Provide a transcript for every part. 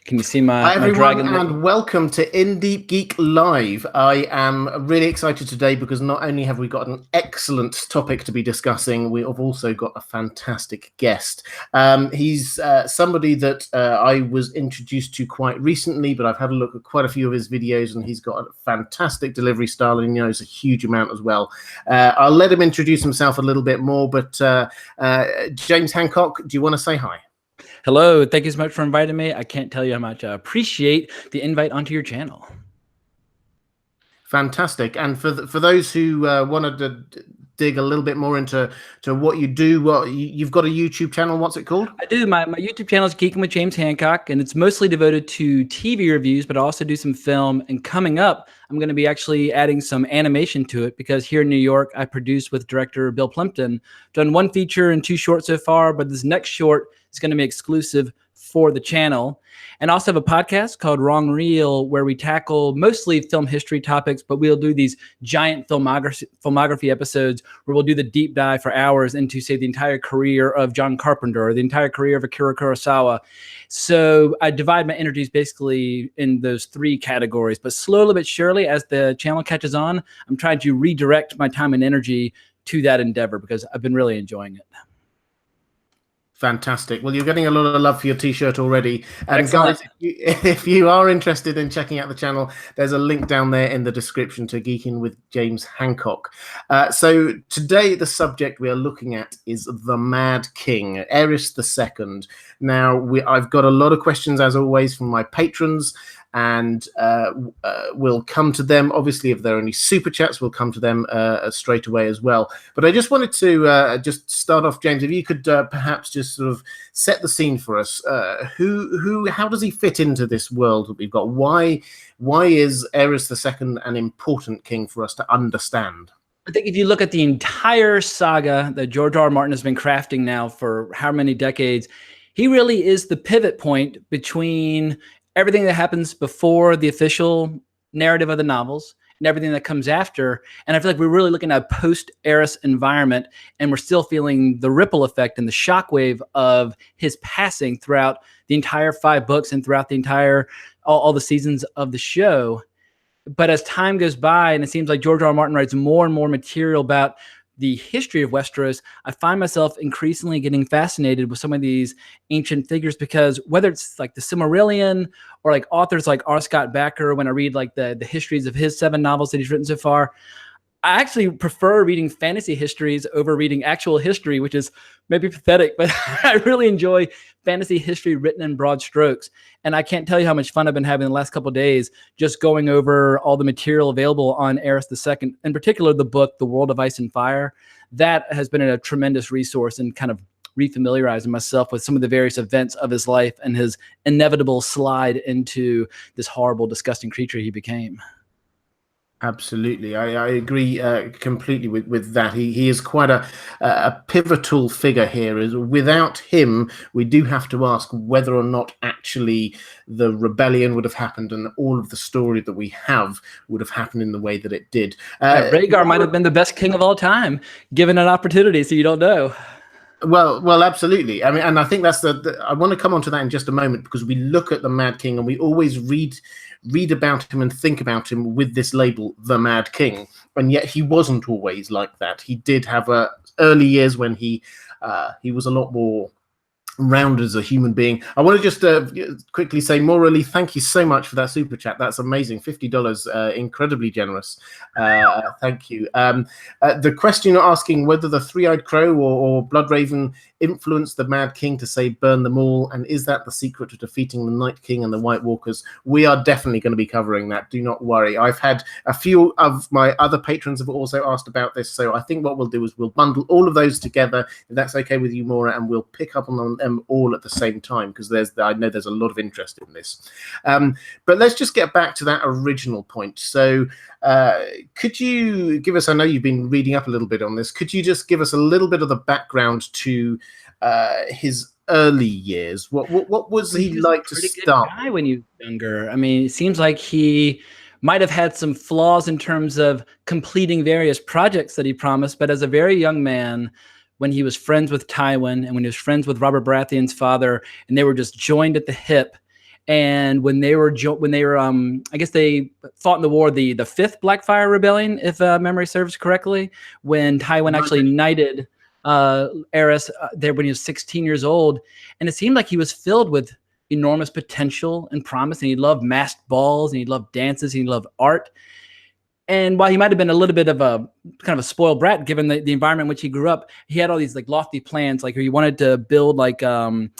Can you see my, Hi my everyone, dragon? and welcome to Deep Geek Live. I am really excited today because not only have we got an excellent topic to be discussing, we have also got a fantastic guest. He's somebody that I was introduced to quite recently, but I've had a look at quite a few of his videos, and he's got a fantastic delivery style, and he knows a huge amount as well. I'll let him introduce himself a little bit more, but James Hancock, do you want to say hi? Hello, thank you so much for inviting me. I can't tell you how much I appreciate the invite onto your channel. Fantastic. And for those who wanted to dig a little bit more into what you do, you've got a YouTube channel. What's it called? I do. My YouTube channel is Geeking with James Hancock, and it's mostly devoted to TV reviews, but I also do some film. And coming up, I'm going to be actually adding some animation to it because here in New York, I produce with director Bill Plimpton. Done one feature and 2 shorts so far, but this next short is going to be exclusive for the channel. And I also have a podcast called Wrong Reel where we tackle mostly film history topics, but we'll do these giant filmography episodes where we'll do the deep dive for hours into, say, the entire career of John Carpenter or the entire career of Akira Kurosawa. So I divide my energies basically in those 3 categories, but slowly but surely as the channel catches on, I'm trying to redirect my time and energy to that endeavor because I've been really enjoying it. Fantastic. Well, you're getting a lot of love for your t-shirt already. And Excellent. guys, if you are interested in checking out the channel, there's a link down there in the description to Geeking with James Hancock. So today, the subject we are looking at is the Mad King, Aris II. Now, I've got a lot of questions, as always, from my patrons, and we'll come to them. Obviously, if there are any super chats, we'll come to them straight away as well. But I just wanted to just start off, James, if you could perhaps just sort of set the scene for us. How does he fit into this world that we've got? Why is Aris II an important king for us to understand? I think if you look at the entire saga that George R. R. Martin has been crafting now for how many decades, he really is the pivot point between everything that happens before the official narrative of the novels and everything that comes after. And I feel like we're really looking at a post-Aris environment, and we're still feeling the ripple effect and the shockwave of his passing throughout the entire 5 books and throughout the entire all the seasons of the show. But as time goes by, and it seems like George R. R. Martin writes more and more material about the history of Westeros, I find myself increasingly getting fascinated with some of these ancient figures, because whether it's like the Silmarillion or like authors like R. Scott Bakker, when I read like the histories of his 7 novels that he's written so far, I actually prefer reading fantasy histories over reading actual history, which is maybe pathetic, but I really enjoy fantasy history written in broad strokes. And I can't tell you how much fun I've been having the last couple of days just going over all the material available on Aris II, in particular the book, The World of Ice and Fire. That has been a tremendous resource in kind of refamiliarizing myself with some of the various events of his life and his inevitable slide into this horrible, disgusting creature he became. Absolutely, I agree completely with that. He is quite a pivotal figure here. Without him, we do have to ask whether or not actually the rebellion would have happened, and all of the story that we have would have happened in the way that it did. Rhaegar might have been the best king of all time, given an opportunity, so you don't know. Well, absolutely. I mean, and I think that's I want to come on to that in just a moment, because we look at the Mad King and we always read about him and think about him with this label, the Mad King, and yet he wasn't always like that. He did have early years when he was a lot more rounded as a human being. I want to just quickly say, Morally, thank you so much for that super chat. That's amazing. $50, incredibly generous. Thank you. The question asking whether the Three-Eyed Crow or Bloodraven influenced the Mad King to say burn them all, and is that the secret to defeating the Night King and the White Walkers? We are definitely going to be covering that. Do not worry. I've had a few of my other patrons have also asked about this, so I think what we'll do is we'll bundle all of those together, if that's okay with you, Maura, and we'll pick up on them all at the same time, because I know there's a lot of interest in this. But let's just get back to that original point. So could you give us, I know you've been reading up a little bit on this, could you just give us a little bit of the background to his early years? What was he like to start? Guy when you were younger. I mean, it seems like he might have had some flaws in terms of completing various projects that he promised, but as a very young man, when he was friends with Tywin and when he was friends with Robert Baratheon's father, and they were just joined at the hip, And when they were I guess they fought in the war, the Fifth Blackfire Rebellion, if memory serves correctly, when Tywin actually knighted Aris there when he was 16 years old, and it seemed like he was filled with enormous potential and promise, and he loved masked balls, and he loved dances, and he loved art. And while he might have been a little bit of a kind of a spoiled brat, given the environment in which he grew up, he had all these like lofty plans, like he wanted to build like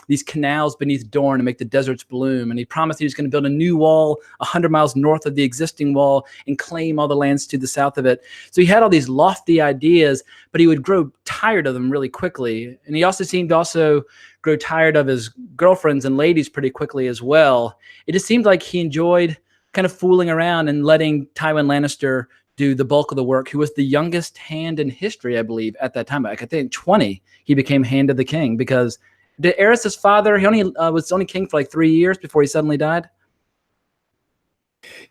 these canals beneath Dorne and make the deserts bloom. And he promised he was going to build a new wall 100 miles north of the existing wall and claim all the lands to the south of it. So he had all these lofty ideas, but he would grow tired of them really quickly. And he also seemed to also grow tired of his girlfriends and ladies pretty quickly as well. It just seemed like he enjoyed kind of fooling around and letting Tywin Lannister do the bulk of the work, who was the youngest hand in history, I believe, at that time. Like, I think 20, he became Hand of the King, because Aerys' father, he was only king for like 3 years before he suddenly died.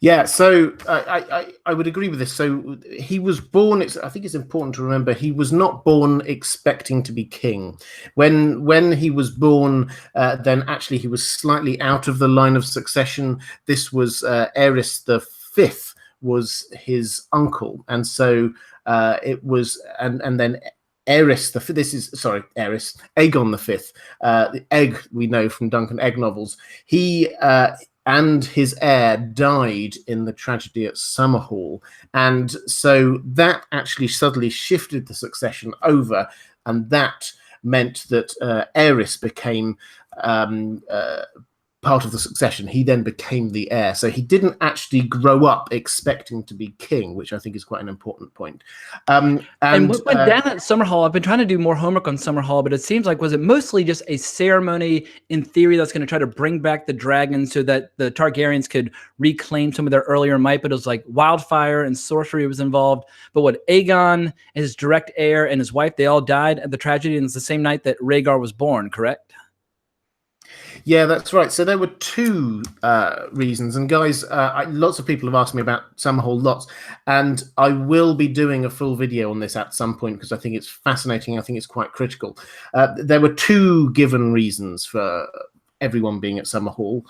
Yeah, so I would agree with this. So he was born, I think it's important to remember, he was not born expecting to be king. When he was born, then actually he was slightly out of the line of succession. This was Aris the Fifth was his uncle. And so it was, and then Aris, Aegon the Fifth, the Egg we know from Duncan Egg novels. He and his heir died in the tragedy at Summerhall. And so that actually suddenly shifted the succession over, and that meant that Aris became part of the succession. He then became the heir. So he didn't actually grow up expecting to be king, which I think is quite an important point. And what went down at Summerhall, I've been trying to do more homework on Summerhall, but it seems like, was it mostly just a ceremony in theory that's going to try to bring back the dragon so that the Targaryens could reclaim some of their earlier might, but it was like wildfire and sorcery was involved. But what, Aegon, his direct heir, and his wife, they all died at the tragedy, and it's the same night that Rhaegar was born, correct? Yeah, that's right. So there were two reasons. And guys, lots of people have asked me about Summerhall lots. And I will be doing a full video on this at some point because I think it's fascinating. I think it's quite critical. There were two given reasons for everyone being at Summerhall,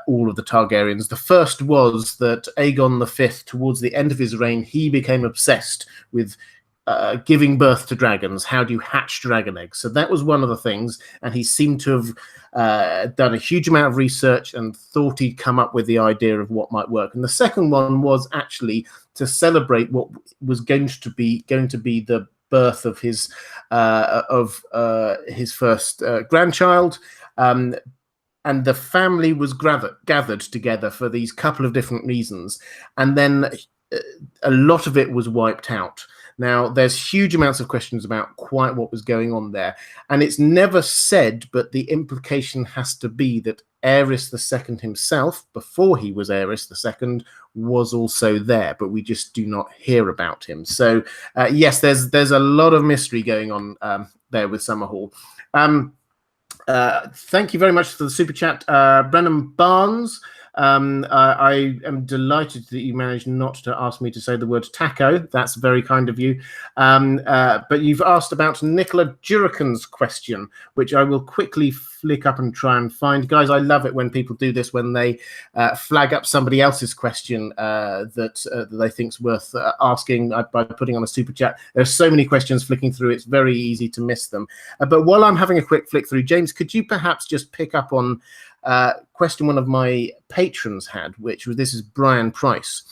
all of the Targaryens. The first was that Aegon V, towards the end of his reign, he became obsessed with giving birth to dragons. How do you hatch dragon eggs? So that was one of the things, and he seemed to have done a huge amount of research and thought he'd come up with the idea of what might work. And the second one was actually to celebrate what was going to be the birth of his first grandchild. And the family was gathered together for these couple of different reasons, and then a lot of it was wiped out. Now, there's huge amounts of questions about quite what was going on there. And it's never said, but the implication has to be that Aris II himself, before he was Aris II, was also there, but we just do not hear about him. So, yes, there's a lot of mystery going on there with Summerhall. Thank you very much for the super chat, Brennan Barnes. I am delighted that you managed not to ask me to say the word taco. That's very kind of you. But you've asked about Nicola Jurican's question, which I will quickly flick up and try and find. Guys, I love it when people do this, when they flag up somebody else's question that they think's worth asking by putting on a super chat. There's so many questions flicking through, it's very easy to miss them. But while I'm having a quick flick through, James, could you perhaps just pick up on question one of my patrons had, this is Brian Price,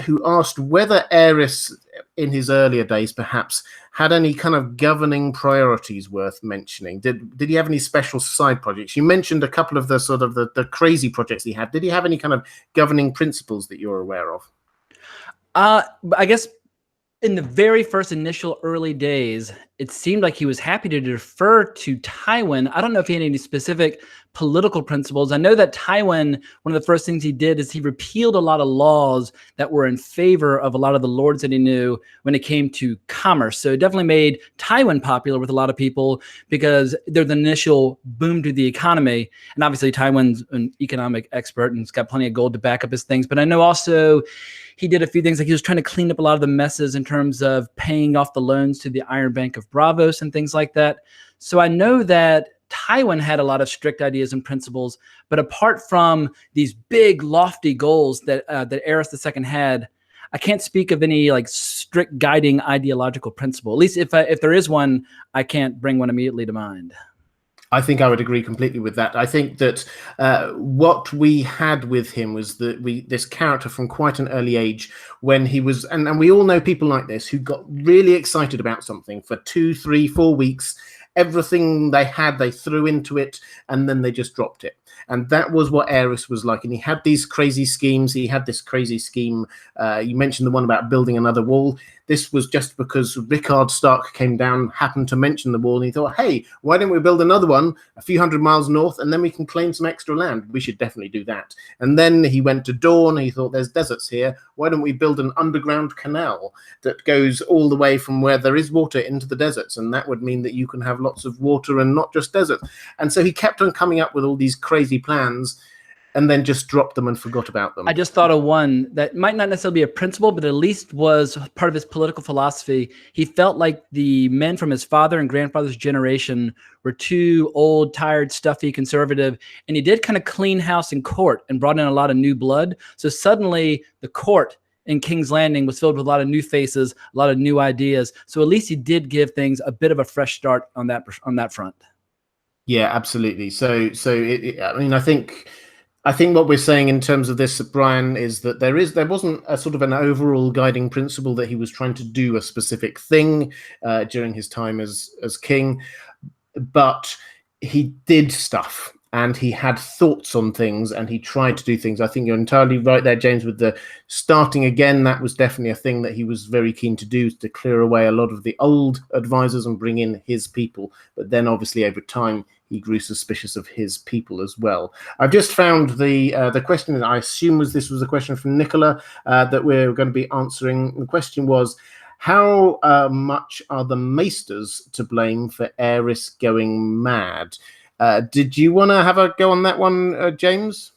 who asked whether Aris in his earlier days perhaps had any kind of governing priorities worth mentioning. Did he have any special side projects? You mentioned a couple of the sort of the crazy projects he had. Did he have any kind of governing principles that you're aware of? I guess in the very first initial early days, it seemed like he was happy to defer to Tywin. I don't know if he had any specific political principles. I know that Tywin, one of the first things he did is he repealed a lot of laws that were in favor of a lot of the lords that he knew when it came to commerce. So it definitely made Tywin popular with a lot of people because there's an initial boom to the economy. And obviously Tywin's an economic expert and he's got plenty of gold to back up his things. But I know also he did a few things, like he was trying to clean up a lot of the messes in terms of paying off the loans to the Iron Bank of Bravos and things like that. So I know that Tywin had a lot of strict ideas and principles, but apart from these big, lofty goals that that Aris II had, I can't speak of any like strict guiding ideological principle. At least if there is one, I can't bring one immediately to mind. I think I would agree completely with that. I think that what we had with him was that this character from quite an early age, when he was, and we all know people like this who got really excited about something for 2, 3, 4 weeks. Everything they had, they threw into it, and then they just dropped it. And that was what Aris was like. And he had these crazy schemes. He had this crazy scheme. You mentioned the one about building another wall. This was just because Rickard Stark came down, happened to mention the wall, and he thought, hey, why don't we build another one a few hundred miles north, and then we can claim some extra land? We should definitely do that. And then he went to Dawn. He thought, there's deserts here. Why don't we build an underground canal that goes all the way from where there is water into the deserts? And that would mean that you can have lots of water and not just desert. And so he kept on coming up with all these crazy plans, and then just dropped them and forgot about them. I just thought of one that might not necessarily be a principle, but at least was part of his political philosophy. He felt like the men from his father and grandfather's generation were too old, tired, stuffy, conservative, and he did kind of clean house in court and brought in a lot of new blood. So suddenly the court in King's Landing was filled with a lot of new faces, a lot of new ideas. So at least he did give things a bit of a fresh start on that front. Yeah, absolutely. So I mean, I think what we're saying in terms of this, Brian, is that there wasn't a sort of an overall guiding principle that he was trying to do a specific thing during his time as king, but he did stuff and he had thoughts on things and he tried to do things. I think you're entirely right there, James, with the starting again. That was definitely a thing that he was very keen to do, to clear away a lot of the old advisors and bring in his people. But then obviously over time, he grew suspicious of his people as well. I've just found the question that I assume this was a question from Nicola that we're going to be answering. The question was, how much are the Maesters to blame for Aris going mad? Did you want to have a go on that one, James?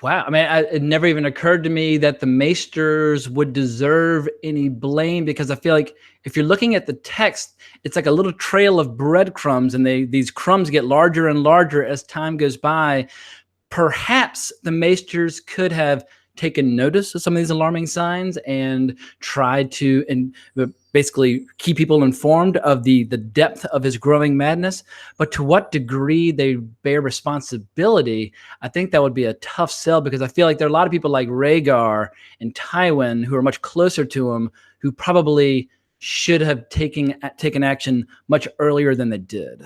Wow. I mean, it never even occurred to me that the Maesters would deserve any blame, because I feel like if you're looking at the text, it's like a little trail of breadcrumbs, and these crumbs get larger and larger as time goes by. Perhaps the Maesters could have taken notice of some of these alarming signs and tried to basically keep people informed of the depth of his growing madness. But to what degree they bear responsibility, I think that would be a tough sell, because I feel like there are a lot of people like Rhaegar and Tywin who are much closer to him, who probably should have taken action much earlier than they did.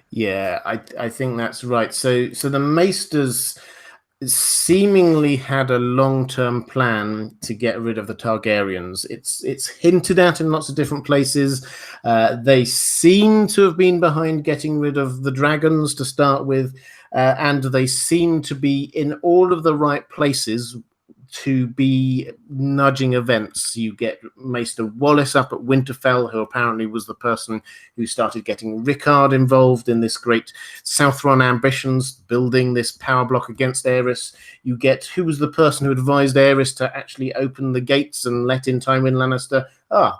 Yeah, I think that's right. So the Maesters seemingly had a long-term plan to get rid of the Targaryens. It's hinted at in lots of different places. They seem to have been behind getting rid of the dragons to start with, and they seem to be in all of the right places to be nudging events. You get Maester Wallace up at Winterfell, who apparently was the person who started getting Rickard involved in this great Southron ambitions, building this power block against Aris. You get who was the person who advised Aris to actually open the gates and let in Tywin Lannister.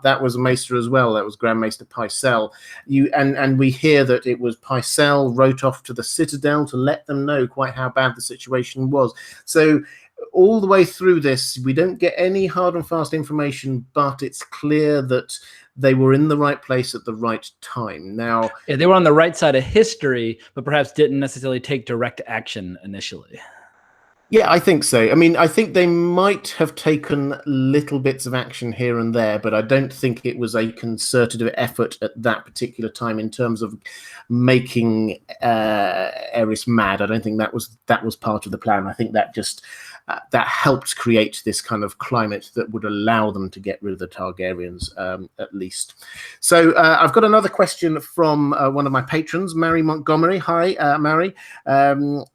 That was a Maester as well. That was Grand Maester Pycelle. And we hear that it was Pycelle wrote off to the Citadel to let them know quite how bad the situation was. So all the way through this, we don't get any hard and fast information, but it's clear that they were in the right place at the right time. Now, yeah, they were on the right side of history, but perhaps didn't necessarily take direct action initially. Yeah, I think so. I mean, I think they might have taken little bits of action here and there, but I don't think it was a concerted effort at that particular time in terms of making Aris mad. I don't think that was part of the plan. I think that just that helped create this kind of climate that would allow them to get rid of the Targaryens, at least. So I've got another question from one of my patrons, Mary Montgomery. Hi, Mary.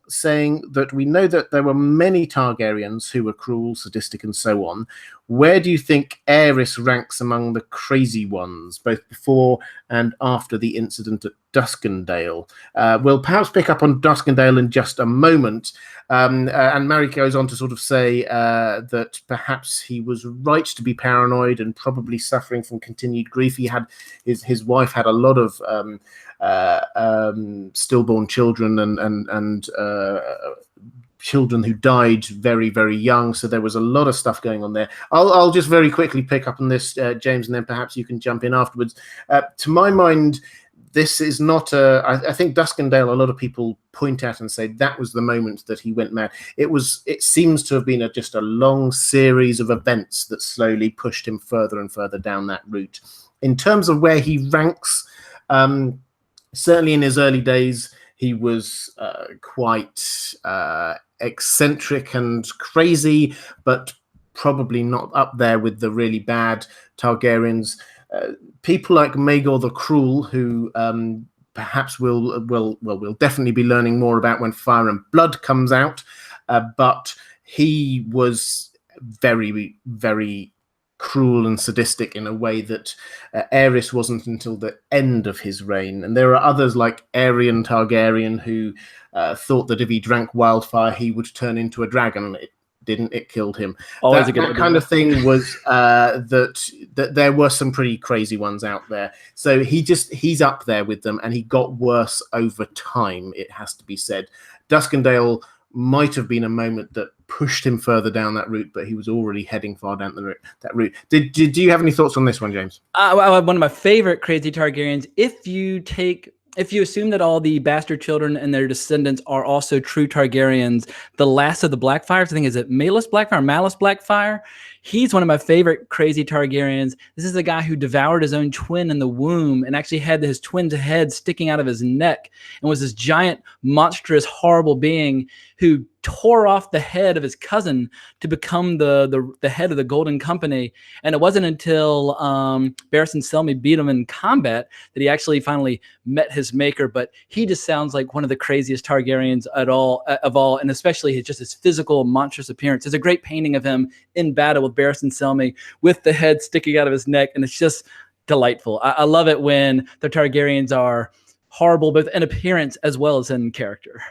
saying that we know that there were many Targaryens who were cruel, sadistic, and so on. Where do you think Aris ranks among the crazy ones, both before and after the incident at Duskendale? We'll perhaps pick up on Duskendale in just a moment. And Mary goes on to sort of say that perhaps he was right to be paranoid and probably suffering from continued grief. He had his wife had a lot of stillborn children and children who died very, very young. So there was a lot of stuff going on there. I'll just very quickly pick up on this, James, and then perhaps you can jump in afterwards. To my mind, this is not I think Duskendale, a lot of people point at and say that was the moment that he went mad. It seems to have been just a long series of events that slowly pushed him further and further down that route. In terms of where he ranks, certainly in his early days, he was quite eccentric and crazy, but probably not up there with the really bad Targaryens. People like Maegor the Cruel, who perhaps we'll definitely be learning more about when Fire and Blood comes out, but he was very, very cruel and sadistic in a way that Aris wasn't until the end of his reign. And there are others like Aerion Targaryen who thought that if he drank wildfire, he would turn into a dragon. It didn't. It killed him. Always that kind of thing was that there were some pretty crazy ones out there. So he's up there with them, and he got worse over time, it has to be said. Duskendale might have been a moment that pushed him further down that route, but he was already heading far down that route. Did you have any thoughts on this one, James? One of my favorite crazy Targaryens, if you assume that all the bastard children and their descendants are also true Targaryens, the last of the Blackfires, I think, is it Malus Blackfire, Malus Blackfire? He's one of my favorite crazy Targaryens. This is the guy who devoured his own twin in the womb and actually had his twin's head sticking out of his neck and was this giant, monstrous, horrible being who tore off the head of his cousin to become the head of the Golden Company. And it wasn't until Barristan Selmy beat him in combat that he actually finally met his maker. But he just sounds like one of the craziest Targaryens of all, and especially his physical monstrous appearance. There's a great painting of him in battle with Barristan Selmy with the head sticking out of his neck, and it's just delightful. I love it when the Targaryens are horrible both in appearance as well as in character.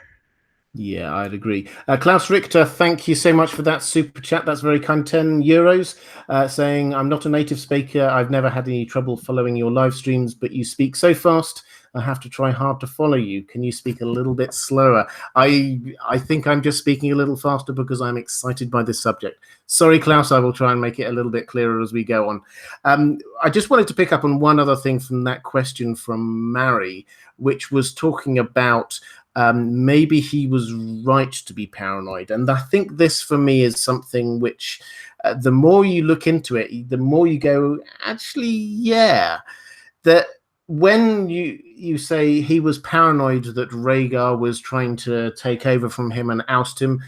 Yeah, I'd agree. Klaus Richter, thank you so much for that super chat. That's very kind. €10, saying, I'm not a native speaker. I've never had any trouble following your live streams, but you speak so fast, I have to try hard to follow you. Can you speak a little bit slower? I think I'm just speaking a little faster because I'm excited by this subject. Sorry, Klaus, I will try and make it a little bit clearer as we go on. I just wanted to pick up on one other thing from that question from Mary, which was talking about maybe he was right to be paranoid. And I think this, for me, is something which the more you look into it, the more you go, actually, yeah, that when you say he was paranoid that Rhaegar was trying to take over from him and oust him,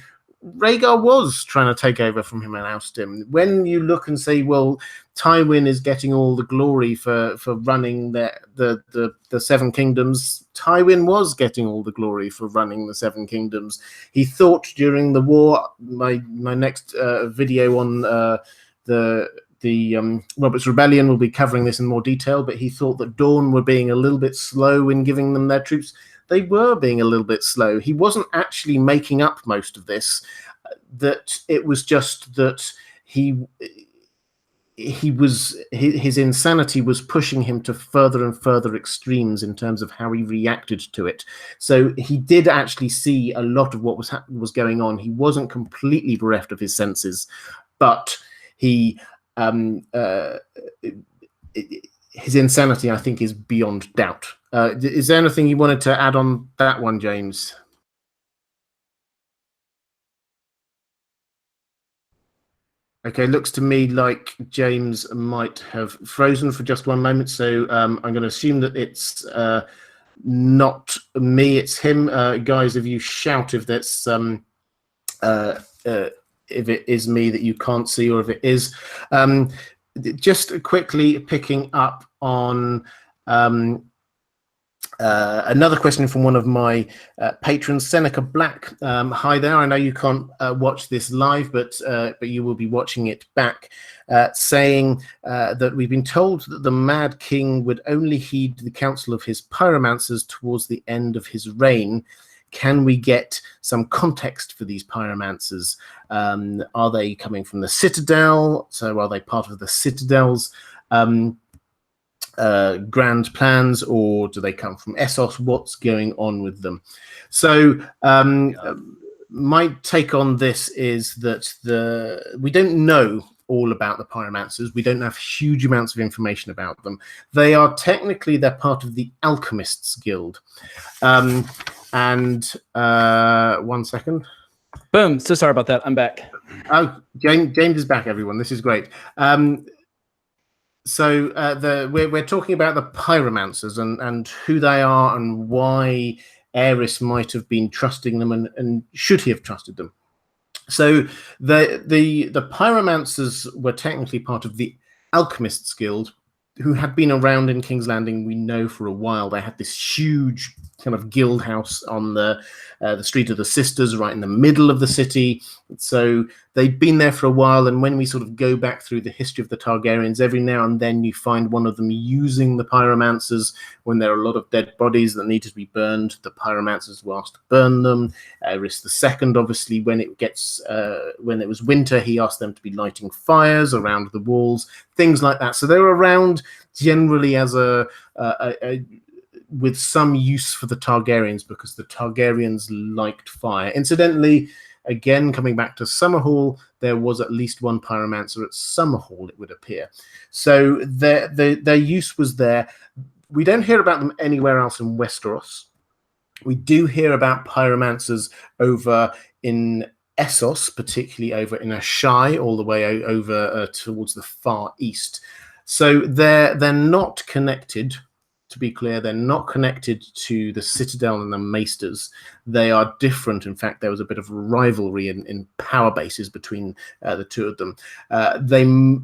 Rhaegar was trying to take over from him and oust him. When you look and say, well, Tywin is getting all the glory for running the Seven Kingdoms, Tywin was getting all the glory for running the Seven Kingdoms. He thought during the war, my next video on the Robert's Rebellion will be covering this in more detail, but he thought that Dawn were being a little bit slow in giving them their troops. They were being a little bit slow. He wasn't actually making up most of this, that it was just that his insanity was pushing him to further and further extremes in terms of how he reacted to it. So he did actually see a lot of what was going on. He wasn't completely bereft of his senses, but he his insanity, I think, is beyond doubt. Is there anything you wanted to add on that one, James? Okay, looks to me like James might have frozen for just one moment, so I'm going to assume that it's not me, it's him. Guys, if you shout if that's if it is me that you can't see, or if it is. Just quickly picking up on Another question from one of my patrons, Seneca Black. Hi there. I know you can't watch this live, but you will be watching it back. Saying that we've been told that the Mad King would only heed the counsel of his pyromancers towards the end of his reign. Can we get some context for these pyromancers? Are they coming from the Citadel? So are they part of the Citadel's grand plans, or do they come from Essos? What's going on with them? So my take on this is that we don't know all about the pyromancers. We don't have huge amounts of information about them. They're part of the Alchemists Guild. And 1 second. Boom. So sorry about that. I'm back. Oh, James is back, everyone. This is great. So we're talking about the Pyromancers and who they are and why Aris might have been trusting them and should he have trusted them. So the Pyromancers were technically part of the Alchemists Guild, who had been around in King's Landing, we know, for a while. They had this huge kind of guild house on the Street of the Sisters, right in the middle of the city. So they'd been there for a while, and when we sort of go back through the history of the Targaryens, every now and then you find one of them using the Pyromancers when there are a lot of dead bodies that need to be burned. The Pyromancers were asked to burn them. Aris II, obviously, when it was winter, he asked them to be lighting fires around the walls, things like that. So they were around generally as with some use for the Targaryens, because the Targaryens liked fire. Incidentally, again, coming back to Summerhall, there was at least one pyromancer at Summerhall, it would appear. So their use was there. We don't hear about them anywhere else in Westeros. We do hear about pyromancers over in Essos, particularly over in Ashai, all the way over towards the far east. So they're not connected. To be clear, they're not connected to the Citadel and the Maesters. They are different. In fact, there was a bit of rivalry in power bases between the two of them.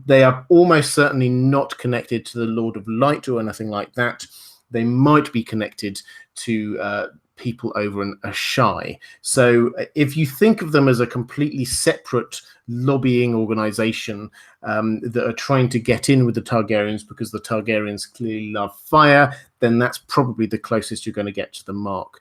They are almost certainly not connected to the Lord of Light or anything like that. They might be connected to people over in Ashai. So if you think of them as a completely separate lobbying organization that are trying to get in with the Targaryens because the Targaryens clearly love fire, then that's probably the closest you're going to get to the mark.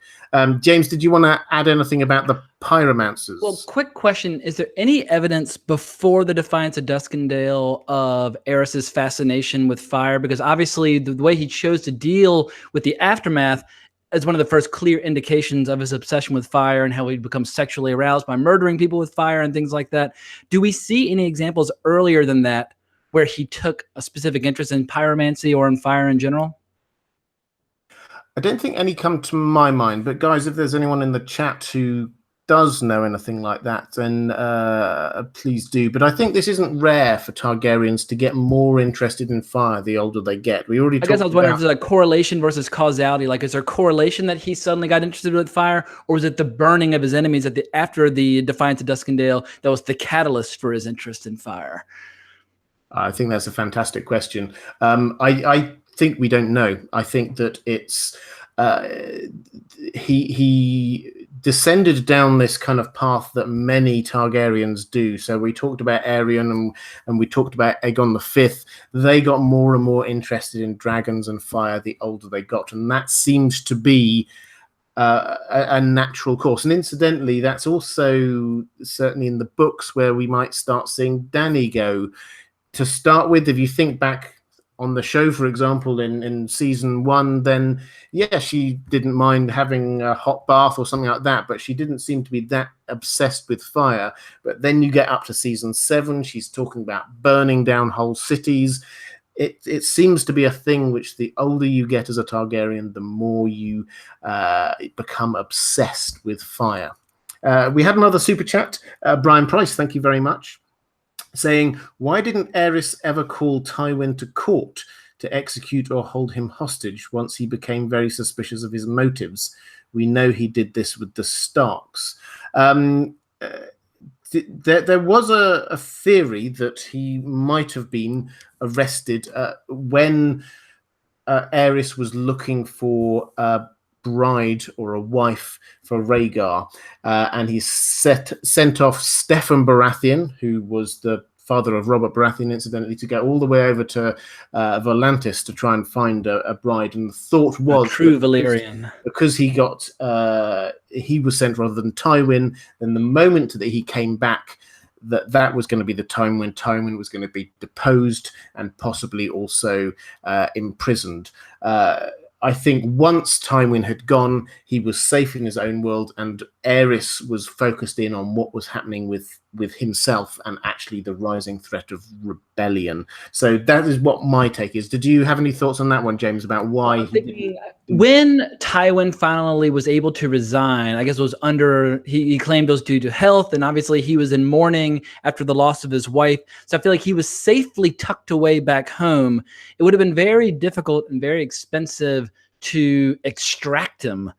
James, did you want to add anything about the Pyromancers? Well, quick question. Is there any evidence before the Defiance of Duskendale of Aris's fascination with fire? Because obviously the way he chose to deal with the aftermath is one of the first clear indications of his obsession with fire and how he becomes sexually aroused by murdering people with fire and things like that. Do we see any examples earlier than that where he took a specific interest in pyromancy or in fire in general? I don't think any come to my mind, but guys, if there's anyone in the chat who does know anything like that, then please do. But I think this isn't rare for Targaryens to get more interested in fire the older they get. I guess I was wondering if there's a correlation versus causality. Like, is there a correlation that he suddenly got interested with fire, or was it the burning of his enemies after the Defiance of Duskendale that was the catalyst for his interest in fire? I think that's a fantastic question. I think we don't know. I think that it's he descended down this kind of path that many Targaryens do. So we talked about Aerion and we talked about Aegon V. They got more and more interested in dragons and fire the older they got, and that seems to be a natural course. And incidentally, that's also certainly in the books where we might start seeing Dany go. To start with, if you think back on the show, for example, in season 1, then yeah, she didn't mind having a hot bath or something like that, but she didn't seem to be that obsessed with fire. But then you get up to season 7, she's talking about burning down whole cities. It seems to be a thing which the older you get as a Targaryen, the more you become obsessed with fire. We had another super chat. Brian Price, thank you very much, saying, why didn't Aris ever call Tywin to court to execute or hold him hostage once he became very suspicious of his motives? We know he did this with the Starks. There was a theory that he might have been arrested when Aris was looking for a bride or a wife for Rhaegar, and he sent off Steffan Baratheon, who was the father of Robert Baratheon, incidentally, to go all the way over to Volantis to try and find a bride. And the thought was a true Valyrian, because he was sent rather than Tywin. Then the moment that he came back, that was going to be the time when Tywin was going to be deposed and possibly also imprisoned. I think once Tywin had gone, he was safe in his own world, and Aris was focused in on what was happening with himself and actually the rising threat of rebellion. So that is what my take is. Did you have any thoughts on that one, James, about why when Tywin finally was able to resign, I guess it was he claimed it was due to health, and obviously he was in mourning after the loss of his wife. So I feel like he was safely tucked away back home. It would have been very difficult and very expensive to extract him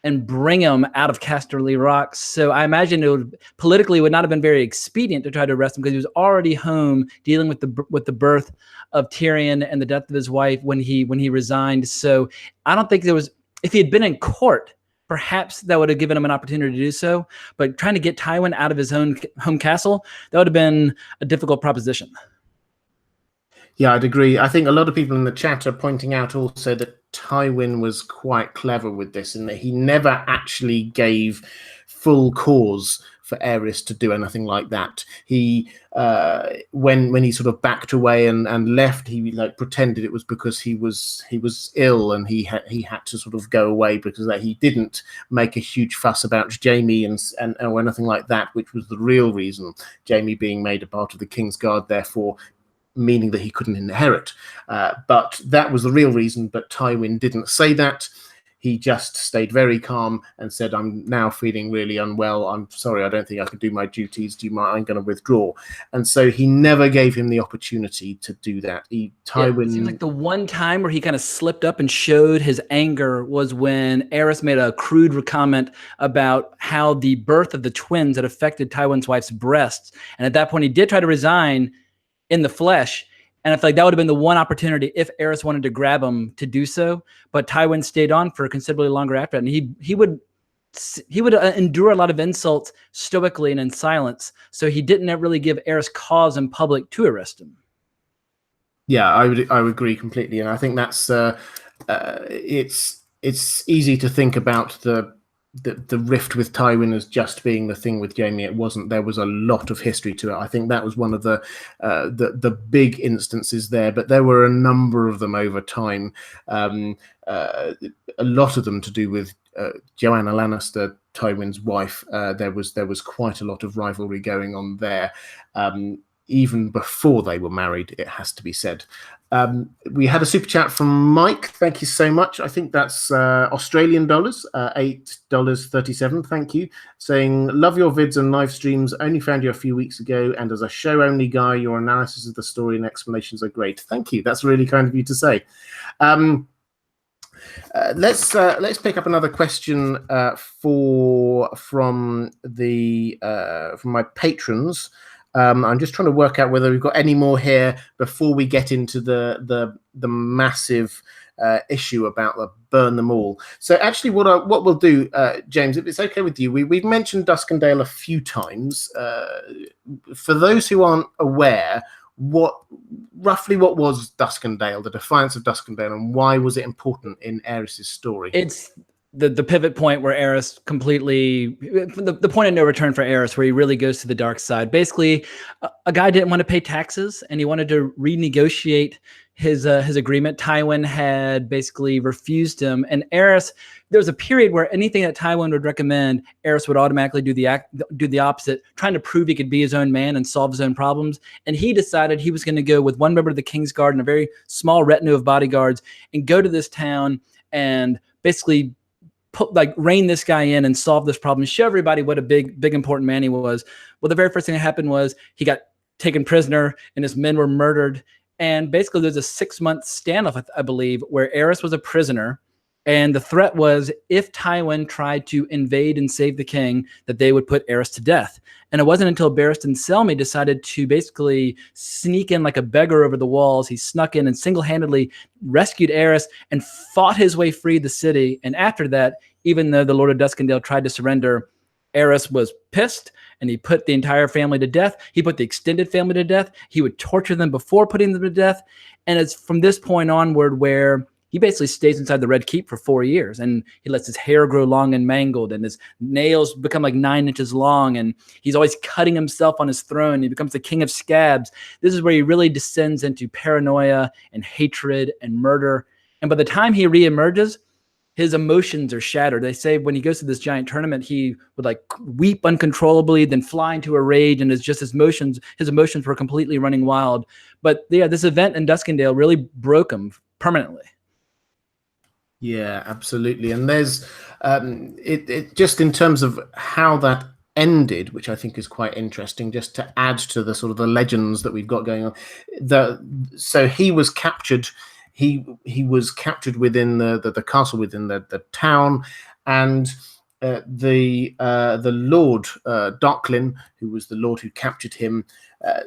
and bring him out of Casterly Rocks. So I imagine politically would not have been very expedient to try to arrest him, because he was already home dealing with the birth of Tyrion and the death of his wife when he resigned. So I don't think if he had been in court, perhaps that would have given him an opportunity to do so. But trying to get Tywin out of his own home castle, that would have been a difficult proposition. Yeah, I'd agree. I think a lot of people in the chat are pointing out also that Tywin was quite clever with this, in that he never actually gave full cause for Aris to do anything like that. He, when he sort of backed away and left, he pretended it was because he was ill and he had to sort of go away, because that he didn't make a huge fuss about Jaime and or anything like that, which was the real reason. Jaime being made a part of the King's Guard, therefore meaning that he couldn't inherit. But that was the real reason. But Tywin didn't say that. He just stayed very calm and said, "I'm now feeling really unwell. I'm sorry, I don't think I can do my duties. Do you mind? I'm going to withdraw." And so he never gave him the opportunity to do that. Tywin, it seems like the one time where he kind of slipped up and showed his anger was when Aris made a crude comment about how the birth of the twins had affected Tywin's wife's breasts. And at that point, he did try to resign in the flesh. And I feel like that would have been the one opportunity if Aris wanted to grab him to do so. But Tywin stayed on for considerably longer after that. And he would endure a lot of insults stoically and in silence. So he didn't really give Aris cause in public to arrest him. Yeah, I would agree completely. And I think that's it's easy to think about the rift with Tywin as just being the thing with Jaime. It wasn't. There was a lot of history to it. I think that was one of the big instances there, but there were a number of them over time. A lot of them to do with Joanna Lannister, Tywin's wife. There was quite a lot of rivalry going on there, even before they were married, it has to be said. We had a super chat from Mike. Thank you so much. I think that's Australian dollars, $8.37. Thank you. Saying, love your vids and live streams. Only found you a few weeks ago, and as a show-only guy, your analysis of the story and explanations are great. Thank you. That's really kind of you to say. Let's pick up another question from my patrons. I'm just trying to work out whether we've got any more here before we get into the massive issue about the burn them all. So actually what we'll do, James, if it's okay with you, we've mentioned Duskendale a few times. For those who aren't aware, roughly what was Duskendale, the Defiance of Duskendale, and why was it important in Aris's story? It's the pivot point where Aris completely, the point of no return for Aris, where he really goes to the dark side. Basically, a guy didn't want to pay taxes and he wanted to renegotiate his agreement. Tywin had basically refused him, and Aris, there was a period where anything that Tywin would recommend, Aris would automatically do the opposite, trying to prove he could be his own man and solve his own problems. And he decided he was going to go with one member of the King's Guard and a very small retinue of bodyguards and go to this town and basically rein this guy in and solve this problem, show everybody what a big important man he was. Well, the very first thing that happened was he got taken prisoner and his men were murdered. And basically there's a 6-month standoff, I believe, where Aris was a prisoner And the threat was if Tywin tried to invade and save the king, that they would put Aris to death. And it wasn't until Barristan Selmy decided to basically sneak in like a beggar over the walls. He snuck in and single-handedly rescued Aris and fought his way free of the city. And after that, even though the Lord of Duskendale tried to surrender, Aris was pissed and he put the entire family to death. He put the extended family to death. He would torture them before putting them to death. And it's from this point onward where he basically stays inside the Red Keep for 4 years, and he lets his hair grow long and mangled, and his nails become like 9 inches long, and he's always cutting himself on his throne. He becomes the king of scabs. This is where he really descends into paranoia and hatred and murder. And by the time he reemerges, his emotions are shattered. They say when he goes to this giant tournament, he would like weep uncontrollably, then fly into a rage, and it's just his emotions were completely running wild. But yeah, this event in Duskendale really broke him permanently. Yeah, absolutely. And there's it just in terms of how that ended, which I think is quite interesting, just to add to the sort of the legends that we've got going on. So he was captured. He was captured within the castle, within the town, and the Lord Darklin, who was the lord who captured him,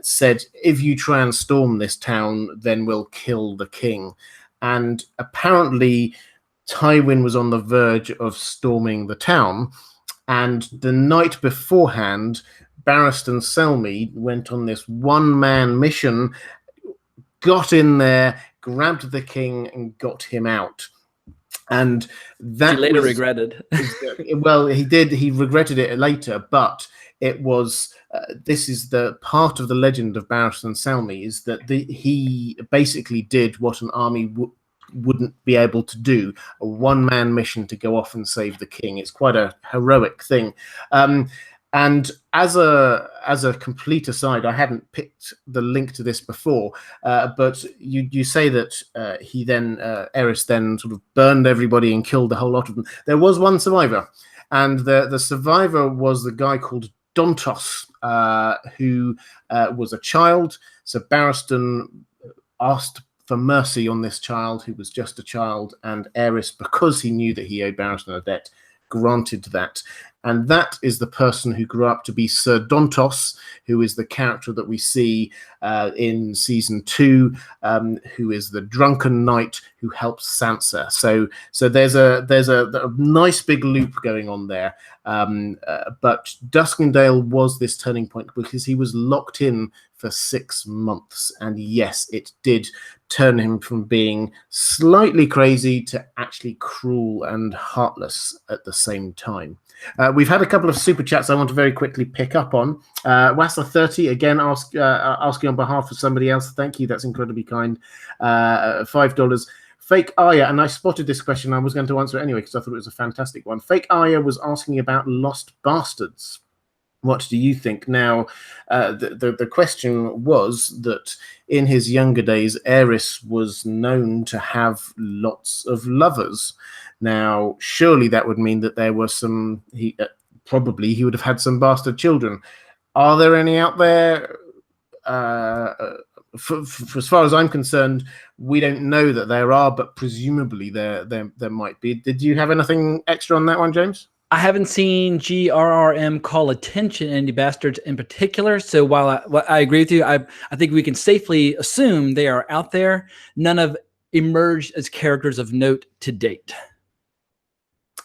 said, "If you try and storm this town, then we'll kill the king." And apparently Tywin was on the verge of storming the town, and the night beforehand, Barristan Selmy went on this one-man mission, got in there, grabbed the king, and got him out. And that he later regretted. Well, he did. He regretted it later, but it was. This is the part of the legend of Barristan Selmy, is that he basically did what an army wouldn't be able to do, a one-man mission to go off and save the king. It's quite a heroic thing. And as a complete aside, I hadn't picked the link to this before, but you say that he then, Aris then sort of burned everybody and killed a whole lot of them. There was one survivor, and the survivor was the guy called Dontos, who was a child. So Barristan asked for mercy on this child, who was just a child, and Aris, because he knew that he owed Barristan a debt, granted that. And that is the person who grew up to be Sir Dontos, who is the character that we see in season 2, who is the drunken knight who helps Sansa. So there's a nice big loop going on there. But Duskendale was this turning point because he was locked in for 6 months, and yes, it did turn him from being slightly crazy to actually cruel and heartless at the same time. We've had a couple of super chats I want to very quickly pick up on. Wassa30, again, asking on behalf of somebody else. Thank you, that's incredibly kind. $5. Fake Aya, and I spotted this question. I was going to answer it anyway because I thought it was a fantastic one. Fake Aya was asking about Lost Bastards. What do you think? Now, the question was that in his younger days, Aris was known to have lots of lovers. Now, surely that would mean that there were some, probably he would have had some bastard children. Are there any out there? For as far as I'm concerned, we don't know that there are, but presumably there might be. Did you have anything extra on that one, James? I haven't seen GRRM call attention to any bastards in particular. So while I agree with you, I think we can safely assume they are out there. None have emerged as characters of note to date.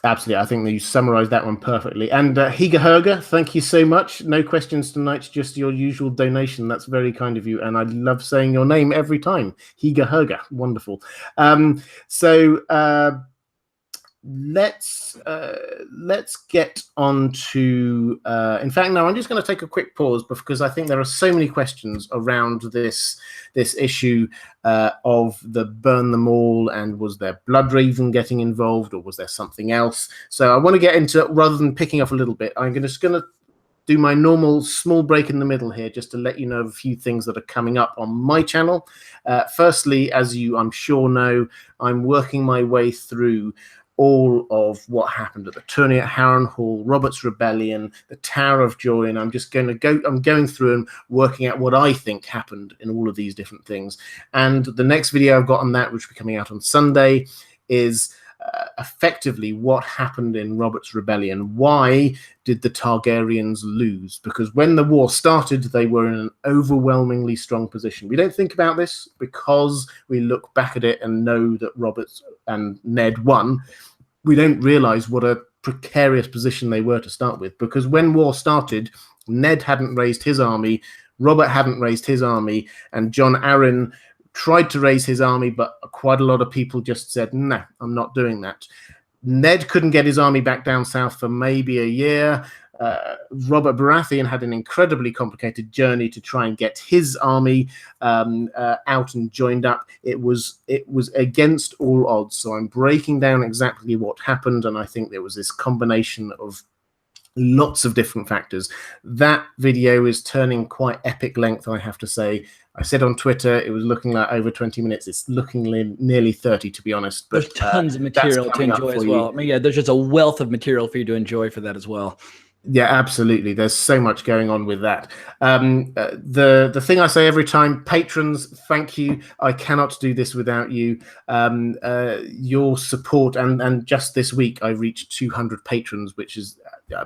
Absolutely. I think that you summarized that one perfectly. And Higa Herga, thank you so much. No questions tonight, just your usual donation. That's very kind of you. And I love saying your name every time. Higa Herga. Wonderful. Let's get on to in fact, no, I'm just going to take a quick pause because I think there are so many questions around this issue of the burn them all, and was there Bloodraven getting involved, or was there something else? So I want to get into, rather than picking up a little bit, I'm just going to do my normal small break in the middle here just to let you know of a few things that are coming up on my channel. Firstly, as you I'm sure know, I'm working my way through all of what happened at the tourney at Harrenhal, Robert's Rebellion, the Tower of Joy, and I'm going through and working out what I think happened in all of these different things. And the next video I've got on that, which will be coming out on Sunday, is effectively what happened in Robert's Rebellion. Why did the Targaryens lose? Because when the war started, they were in an overwhelmingly strong position. We don't think about this because we look back at it and know that Robert and Ned won. We don't realize what a precarious position they were to start with, because when war started, Ned hadn't raised his army, Robert hadn't raised his army, and Jon Arryn tried to raise his army, but quite a lot of people just said, no, I'm not doing that. Ned couldn't get his army back down south for maybe a year. Robert Baratheon had an incredibly complicated journey to try and get his army out and joined up. It was against all odds. So I'm breaking down exactly what happened, and I think there was this combination of lots of different factors. That video is turning quite epic length, I have to say. I said on Twitter it was looking like over 20 minutes. It's looking nearly 30, to be honest. But there's tons of material to enjoy as well. I mean, yeah, there's just a wealth of material for you to enjoy for that as well. Yeah, absolutely. There's so much going on with that. The thing I say every time, patrons, thank you. I cannot do this without you. Your support, and just this week I reached 200 patrons, which is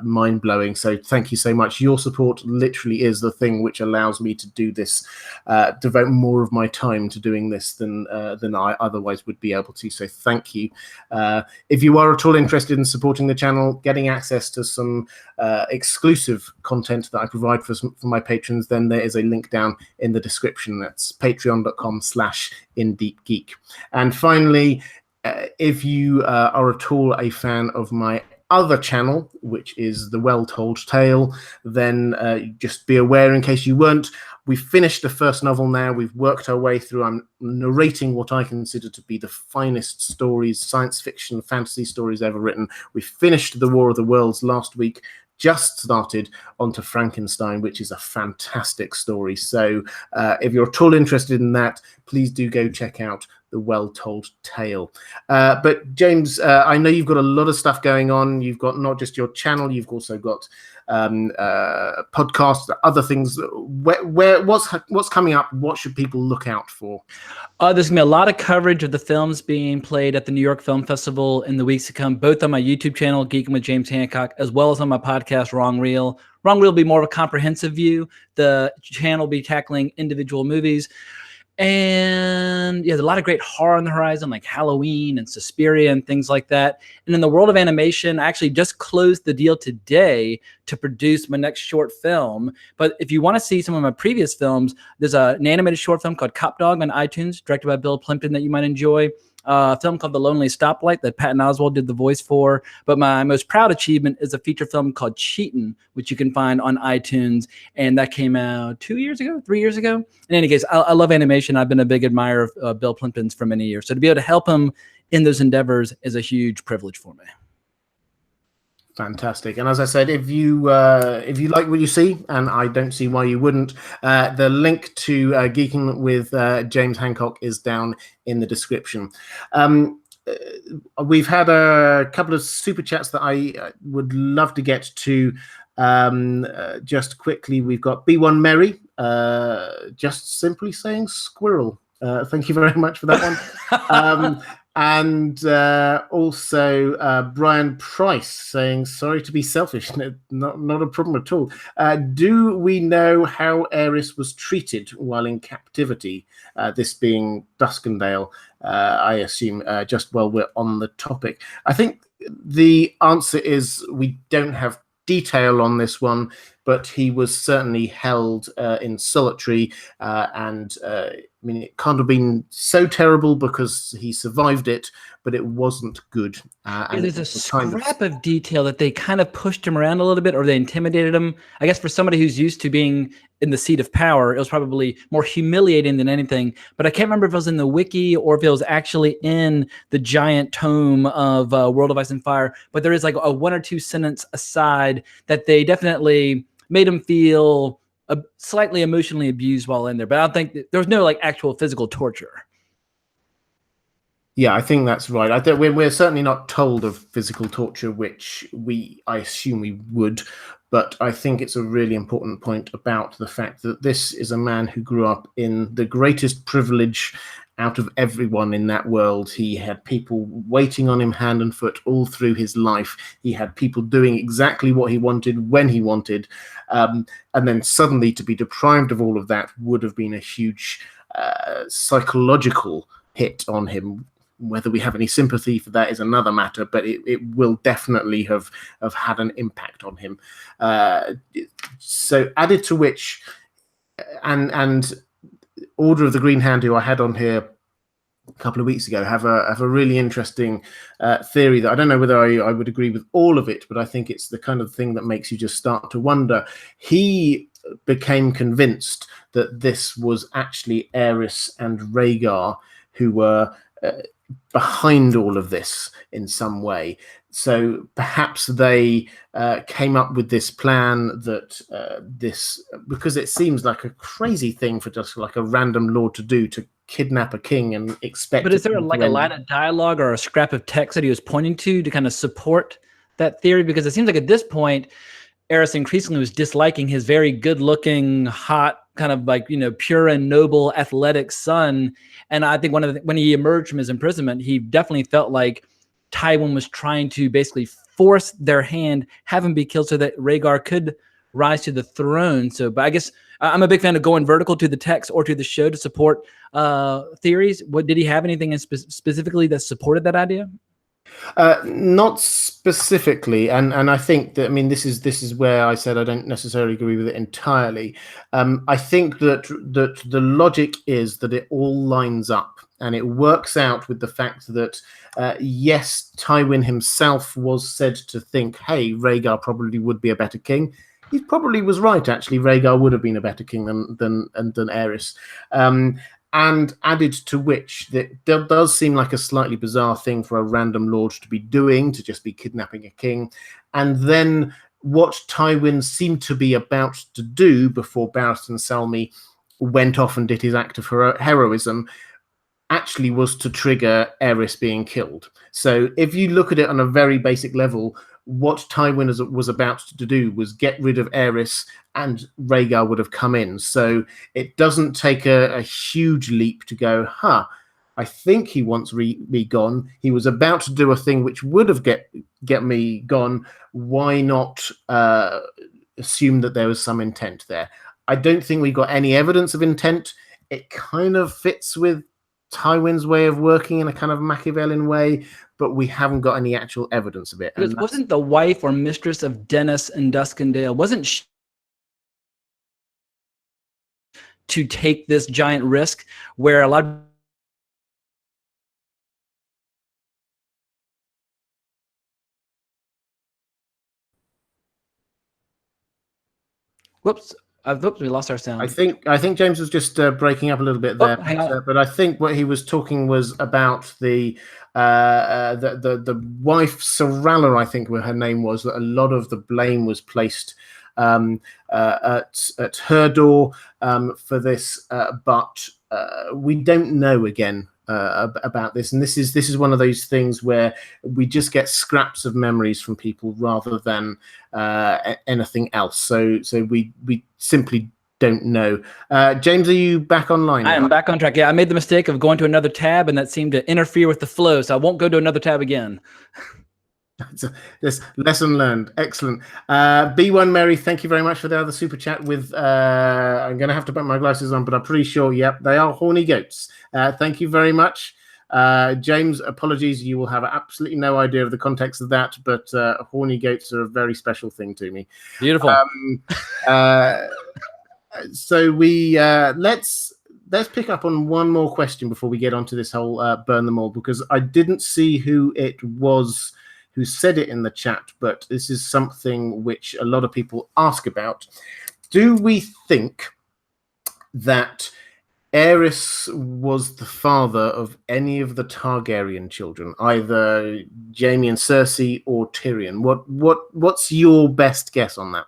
mind-blowing. So thank you so much. Your support literally is the thing which allows me to do this, devote more of my time to doing this than I otherwise would be able to. So thank you. If you are at all interested in supporting the channel, getting access to some exclusive content that I provide for my patrons, then there is a link down in the description. That's patreon.com/InDeepGeek. And finally, if you are at all a fan of my other channel, which is The Well-Told Tale, then just be aware, in case you weren't, we've finished the first novel now. We've worked our way through. I'm narrating what I consider to be the finest stories, science fiction, fantasy stories ever written. We finished The War of the Worlds last week, just started onto Frankenstein, which is a fantastic story. So if you're at all interested in that, please do go check out The Well-Told Tale. But James, I know you've got a lot of stuff going on. You've got not just your channel, you've also got podcasts, other things. What's coming up? What should people look out for? There's gonna be a lot of coverage of the films being played at the New York Film Festival in the weeks to come, both on my YouTube channel, Geeking with James Hancock, as well as on my podcast, Wrong Reel. Wrong Reel will be more of a comprehensive view. The channel will be tackling individual movies. And yeah, there's a lot of great horror on the horizon, like Halloween and Suspiria and things like that. And in the world of animation, I actually just closed the deal today to produce my next short film. But if you want to see some of my previous films, there's an animated short film called Cop Dog on iTunes, directed by Bill Plimpton, that you might enjoy. A film called The Lonely Stoplight that Patton Oswalt did the voice for. But my most proud achievement is a feature film called Cheatin', which you can find on iTunes. And that came out 3 years ago. In any case, I love animation. I've been a big admirer of Bill Plimpton's for many years. So to be able to help him in those endeavors is a huge privilege for me. Fantastic. And as I said, if you like what you see, and I don't see why you wouldn't, the link to Geeking with James Hancock is down in the description. We've had a couple of super chats that I would love to get to. Just quickly, we've got B1 Merry, just simply saying squirrel. Thank you very much for that one. And also Brian Price saying, sorry to be selfish, not a problem at all. Do we know how Aris was treated while in captivity? This being Duskendale, I assume, just while we're on the topic. I think the answer is we don't have detail on this one, but he was certainly held in solitary, and I mean, it can't have been so terrible because he survived it, but it wasn't good. And there's a scrap of detail that they kind of pushed him around a little bit, or they intimidated him. I guess for somebody who's used to being in the seat of power, it was probably more humiliating than anything. But I can't remember if it was in the wiki or if it was actually in the giant tome of World of Ice and Fire. But there is like a 1 or 2 sentence aside that they definitely made him feel slightly emotionally abused while in there. But I don't think there was no like actual physical torture. Yeah, I think that's right. I think we're certainly not told of physical torture, which I assume we would. But I think it's a really important point about the fact that this is a man who grew up in the greatest privilege out of everyone in that world. He had people waiting on him hand and foot all through his life. He had people doing exactly what he wanted when he wanted. And then suddenly to be deprived of all of that would have been a huge psychological hit on him. Whether we have any sympathy for that is another matter, but it will definitely have had an impact on him. So added to which, and Order of the Green Hand, who I had on here a couple of weeks ago, have a really interesting theory that I don't know whether I would agree with all of it, but I think it's the kind of thing that makes you just start to wonder. He became convinced that this was actually Aris and Rhaegar who were behind all of this in some way. So perhaps they came up with this plan that because it seems like a crazy thing for just like a random lord to do, to kidnap a king and expect. But is there like a line of dialogue or a scrap of text that he was pointing to kind of support that theory? Because it seems like at this point, Aris increasingly was disliking his very good-looking, hot, kind of like, pure and noble, athletic son. And I think when he emerged from his imprisonment, he definitely felt like Tywin was trying to basically force their hand, have him be killed so that Rhaegar could rise to the throne. So, but I guess I'm a big fan of going vertical to the text or to the show to support theories. What did he have anything specifically that supported that idea? Not specifically, and I think that, I mean, this is where I said I don't necessarily agree with it entirely. I think that the logic is that it all lines up and it works out with the fact that yes, Tywin himself was said to think, hey, Rhaegar probably would be a better king. He probably was right, actually. Rhaegar would have been a better king than Aris. And added to which, that does seem like a slightly bizarre thing for a random lord to be doing, to just be kidnapping a king. And then what Tywin seemed to be about to do before Barristan Selmy went off and did his act of heroism actually was to trigger Aris being killed. So if you look at it on a very basic level, what Tywin was about to do was get rid of Aris and Rhaegar would have come in. So it doesn't take a huge leap to go, I think he wants me gone. He was about to do a thing which would have get me gone. Why not assume that there was some intent there? I don't think we got any evidence of intent. It kind of fits with Tywin's way of working in a kind of Machiavellian way, but we haven't got any actual evidence of it. Because wasn't the wife or mistress of Dennis and Duskendale, wasn't she to take this giant risk where a lot of whoops, we lost our sound. I think James was just breaking up a little bit there, but I think what he was talking was about the wife Sarala, I think what her name was, that a lot of the blame was placed at her door for this, but we don't know again about this, and this is one of those things where we just get scraps of memories from people rather than anything else. So we simply don't know. James, are you back online now? I am back on track. Yeah, I made the mistake of going to another tab, and that seemed to interfere with the flow, so I won't go to another tab again. This lesson learned. Excellent. B1 Mary, thank you very much for the other super chat with I'm going to have to put my glasses on, but I'm pretty sure, yep, they are horny goats. Thank you very much. James, apologies, you will have absolutely no idea of the context of that, but horny goats are a very special thing to me. Beautiful. So we let's pick up on one more question before we get onto this whole burn them all, because I didn't see who it was who said it in the chat, but this is something which a lot of people ask about. Do we think that Aris was the father of any of the Targaryen children, either Jaime and Cersei or Tyrion? What's your best guess on that?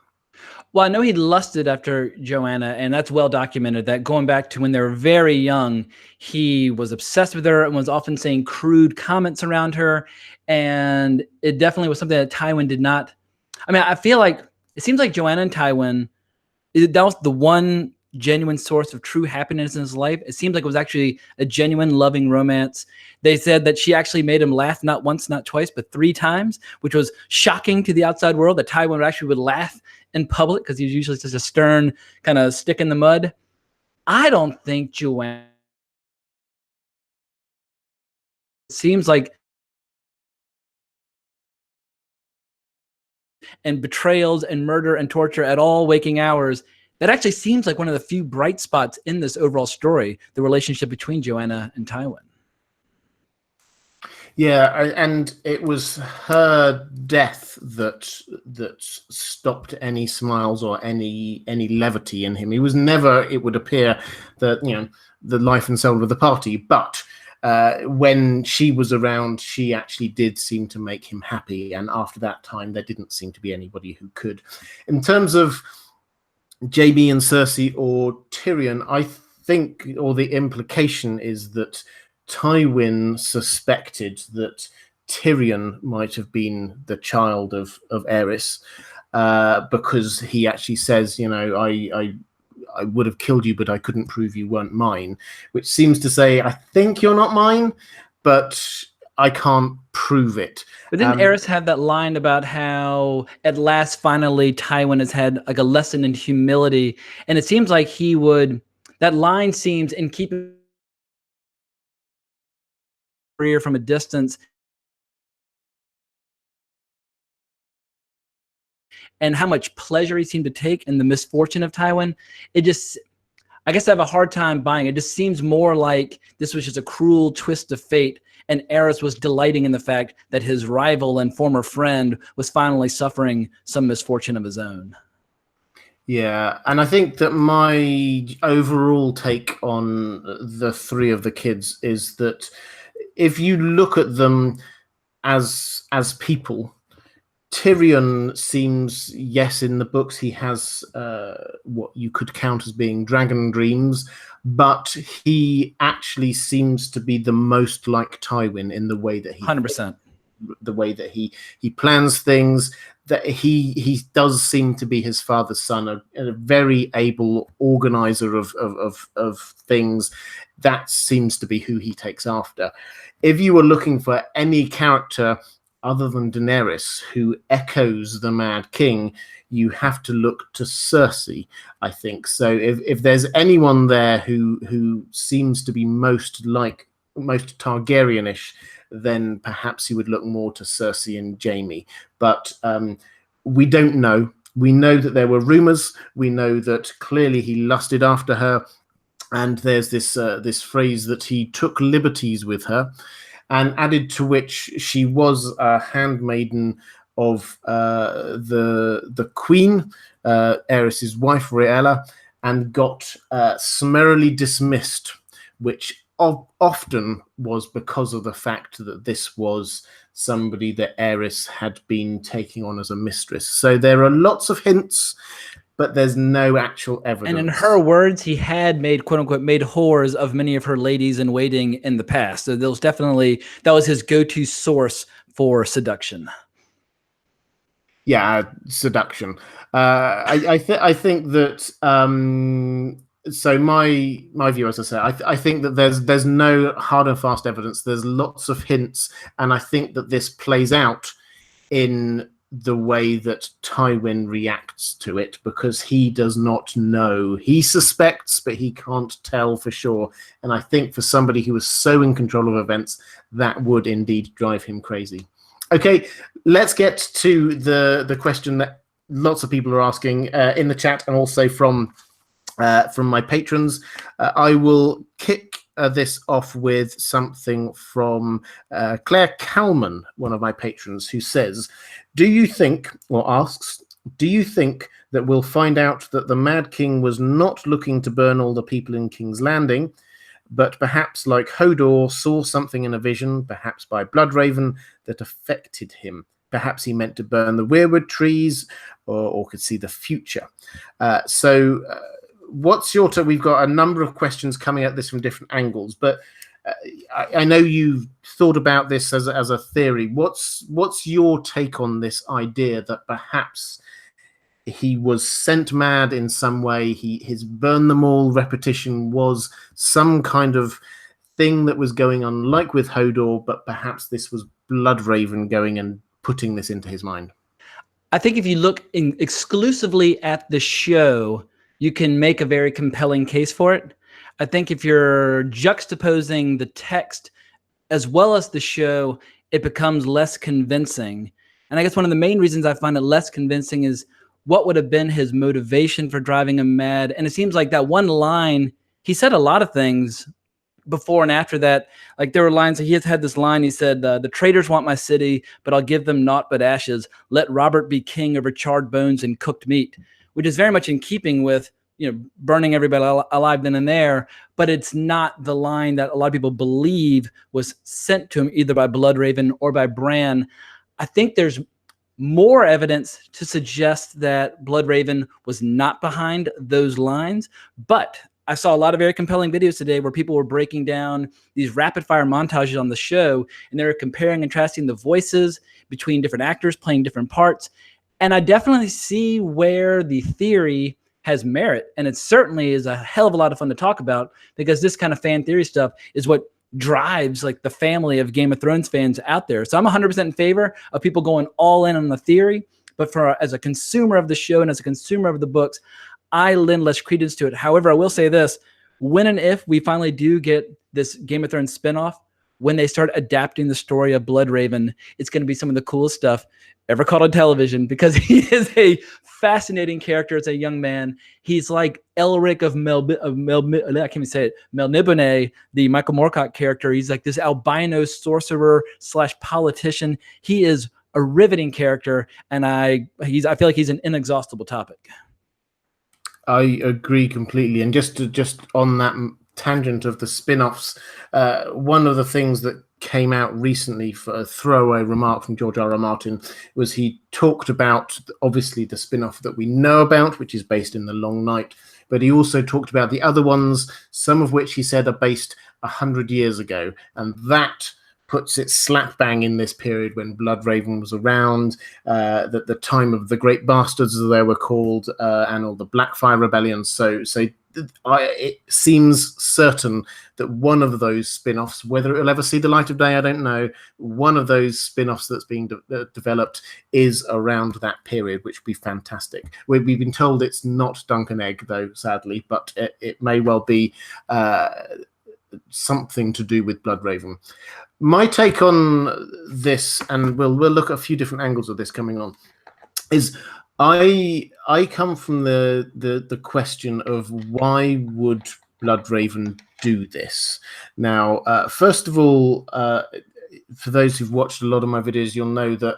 Well, I know he lusted after Joanna, and that's well documented, that going back to when they were very young, he was obsessed with her and was often saying crude comments around her. And it definitely was something that Tywin did not. I mean, I feel like it seems like Joanna and Tywin, that was the one genuine source of true happiness in his life. It seems like it was actually a genuine, loving romance. They said that she actually made him laugh not once, not twice, but 3 times, which was shocking to the outside world, that Tywin actually would laugh in public because he's usually such a stern kind of stick in the mud. I don't think Joanna, it seems like, and betrayals and murder and torture at all waking hours, that actually seems like one of the few bright spots in this overall story, the relationship between Joanna and Tywin. Yeah, and it was her death that stopped any smiles or any levity in him. He was never, it would appear, the life and soul of the party. But when she was around, she actually did seem to make him happy. And after that time, there didn't seem to be anybody who could. In terms of Jaime and Cersei or Tyrion, I think, or the implication is that Tywin suspected that Tyrion might have been the child of Aris, because he actually says, I would have killed you, but I couldn't prove you weren't mine, which seems to say, I think you're not mine, but I can't prove it. But didn't Aris have that line about how at last, finally, Tywin has had like a lesson in humility? And it seems like that line seems in keeping from a distance, and how much pleasure he seemed to take in the misfortune of Tywin. I guess I have a hard time buying it. It just seems more like this was just a cruel twist of fate, and Aris was delighting in the fact that his rival and former friend was finally suffering some misfortune of his own. Yeah, and I think that my overall take on the 3 of the kids is that if you look at them as people, Tyrion seems, yes, in the books he has what you could count as being dragon dreams, but he actually seems to be the most like Tywin in the way that he 100%. The way that he plans things, that he does seem to be his father's son, a very able organizer of things. That seems to be who he takes after. If you were looking for any character other than Daenerys who echoes the Mad King, you have to look to Cersei, I think. So if there's anyone there who seems to be most Targaryenish, then perhaps you would look more to Cersei and Jaime. But we don't know. We know that there were rumors. We know that clearly he lusted after her. And there's this phrase that he took liberties with her, and added to which she was a handmaiden of the queen, Aris's wife, Rhaella, and got summarily dismissed, which often was because of the fact that this was somebody that Aris had been taking on as a mistress. So there are lots of hints, but there's no actual evidence. And in her words, he had made, quote unquote, made whores of many of her ladies in waiting in the past. So that was his go-to source for seduction. Yeah, seduction. I think that. So my view, as I say, I think that there's no hard and fast evidence. There's lots of hints, and I think that this plays out in the way that Tywin reacts to it, because he does not know. He suspects, but he can't tell for sure. And I think for somebody who was so in control of events, that would indeed drive him crazy. Okay, let's get to the question that lots of people are asking in the chat, and also from my patrons. I will kick this off with something from Claire Kalman, one of my patrons, who says, do you think that we'll find out that the Mad King was not looking to burn all the people in King's Landing, but perhaps, like Hodor, saw something in a vision, perhaps by Bloodraven, that affected him? Perhaps he meant to burn the weirwood trees, or could see the future. What's your take? We've got a number of questions coming at this from different angles, but I know you've thought about this as a theory. What's your take on this idea that perhaps he was sent mad in some way. His burn them all repetition was some kind of thing that was going on, like with Hodor, but perhaps this was Bloodraven going and putting this into his mind. I think if you look exclusively at the show, you can make a very compelling case for it. I think if you're juxtaposing the text as well as the show, it becomes less convincing. And I guess one of the main reasons I find it less convincing is what would have been his motivation for driving him mad. And it seems like that one line, he said a lot of things before and after that. Like there were lines, he has had this line, he said, the traitors want my city, but I'll give them naught but ashes. Let Robert be king over charred bones and cooked meat, which is very much in keeping with, burning everybody alive then and there. But it's not the line that a lot of people believe was sent to him either by Bloodraven or by Bran. I think there's more evidence to suggest that Bloodraven was not behind those lines, but I saw a lot of very compelling videos today where people were breaking down these rapid fire montages on the show, and they were comparing and contrasting the voices between different actors playing different parts. And I definitely see where the theory has merit. And it certainly is a hell of a lot of fun to talk about, because this kind of fan theory stuff is what drives like the family of Game of Thrones fans out there. So I'm 100% in favor of people going all in on the theory. But as a consumer of the show and as a consumer of the books, I lend less credence to it. However, I will say this: when and if we finally do get this Game of Thrones spinoff, when they start adapting the story of Bloodraven, it's going to be some of the coolest stuff ever caught on television, because he is a fascinating character as a young man. He's like Elric of I can't even say it, Melnibone, the Michael Moorcock character. He's like this albino sorcerer / politician. He is a riveting character, and I feel like he's an inexhaustible topic. I agree completely. And just on that tangent of the spin-offs, one of the things that came out recently for a throwaway remark from George R.R. Martin was he talked about obviously the spin-off that we know about, which is based in The Long Night, but he also talked about the other ones, some of which he said are based 100 years ago, and that puts it slap bang in this period when Bloodraven was around, at the time of the Great Bastards, as they were called, and all the Blackfire rebellions. So it seems certain that one of those spin-offs, whether it will ever see the light of day, I don't know, one of those spin-offs that's being developed is around that period, which would be fantastic. We've been told it's not Dunk and Egg, though, sadly, but it may well be something to do with Bloodraven. My take on this, and we'll look at a few different angles of this coming on, is I come from the question of why would Bloodraven do this? Now, first of all, for those who've watched a lot of my videos, you'll know that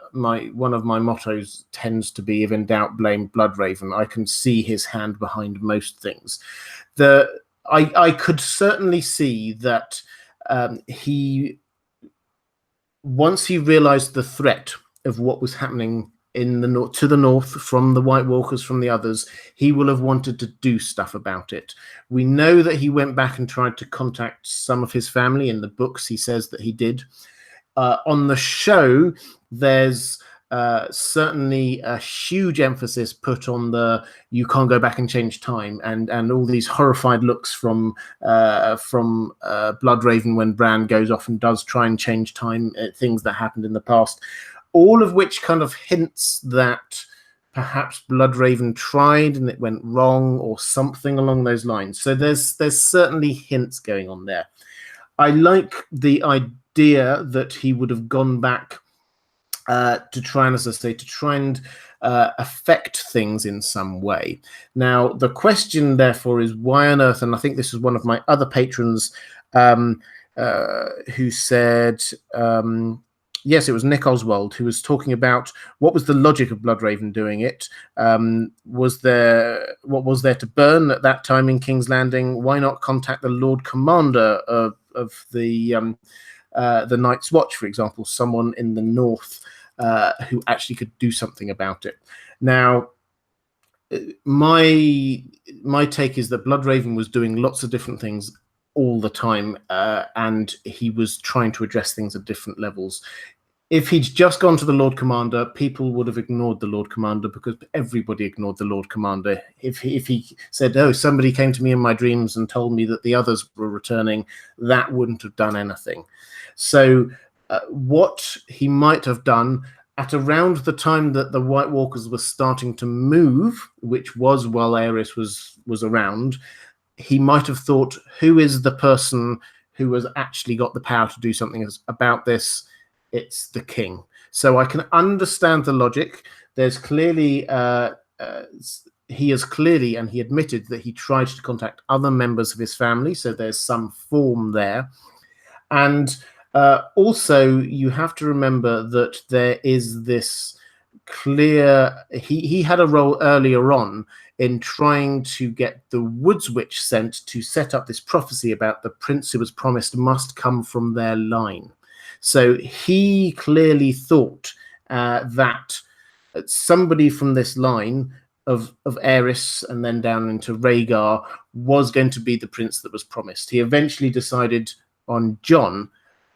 one of my mottos tends to be, if in doubt, blame Bloodraven. I can see his hand behind most things. I could certainly see that once he realized the threat of what was happening in the north, to the north, from the White Walkers, from the others, he will have wanted to do stuff about it. We know that he went back and tried to contact some of his family. In the books, he says that he did. On the show, there's certainly a huge emphasis put on you can't go back and change time, and all these horrified looks from Bloodraven when Bran goes off and does try and change time, things that happened in the past, all of which kind of hints that perhaps Bloodraven tried and it went wrong, or something along those lines. So there's certainly hints going on there. I like the idea that he would have gone back to try and, as I say, affect things in some way. Now, the question, therefore, is why on earth, and I think this was one of my other patrons who said, yes, it was Nick Oswald, who was talking about what was the logic of Bloodraven doing it. What was there to burn at that time in King's Landing? Why not contact the Lord Commander of the Night's Watch, for example, someone in the north who actually could do something about it? Now, my take is that Bloodraven was doing lots of different things all the time, and he was trying to address things at different levels. if he'd just gone to the Lord Commander, people would have ignored the Lord Commander because everybody ignored the Lord Commander. If he said, oh, somebody came to me in my dreams and told me that the others were returning, that wouldn't have done anything. So what he might have done at around the time that the White Walkers were starting to move, which was while Aris was around, he might have thought, who is the person who has actually got the power to do something about this? It's the king. So I can understand the logic. There's clearly, he has clearly, and he admitted that he tried to contact other members of his family. So there's some form there. And also, you have to remember that there is this clear, he had a role earlier on in trying to get the Woods Witch sent to set up this prophecy about the prince who was promised must come from their line. So he clearly thought that somebody from this line of Aris and then down into Rhaegar was going to be the prince that was promised. He eventually decided on Jon,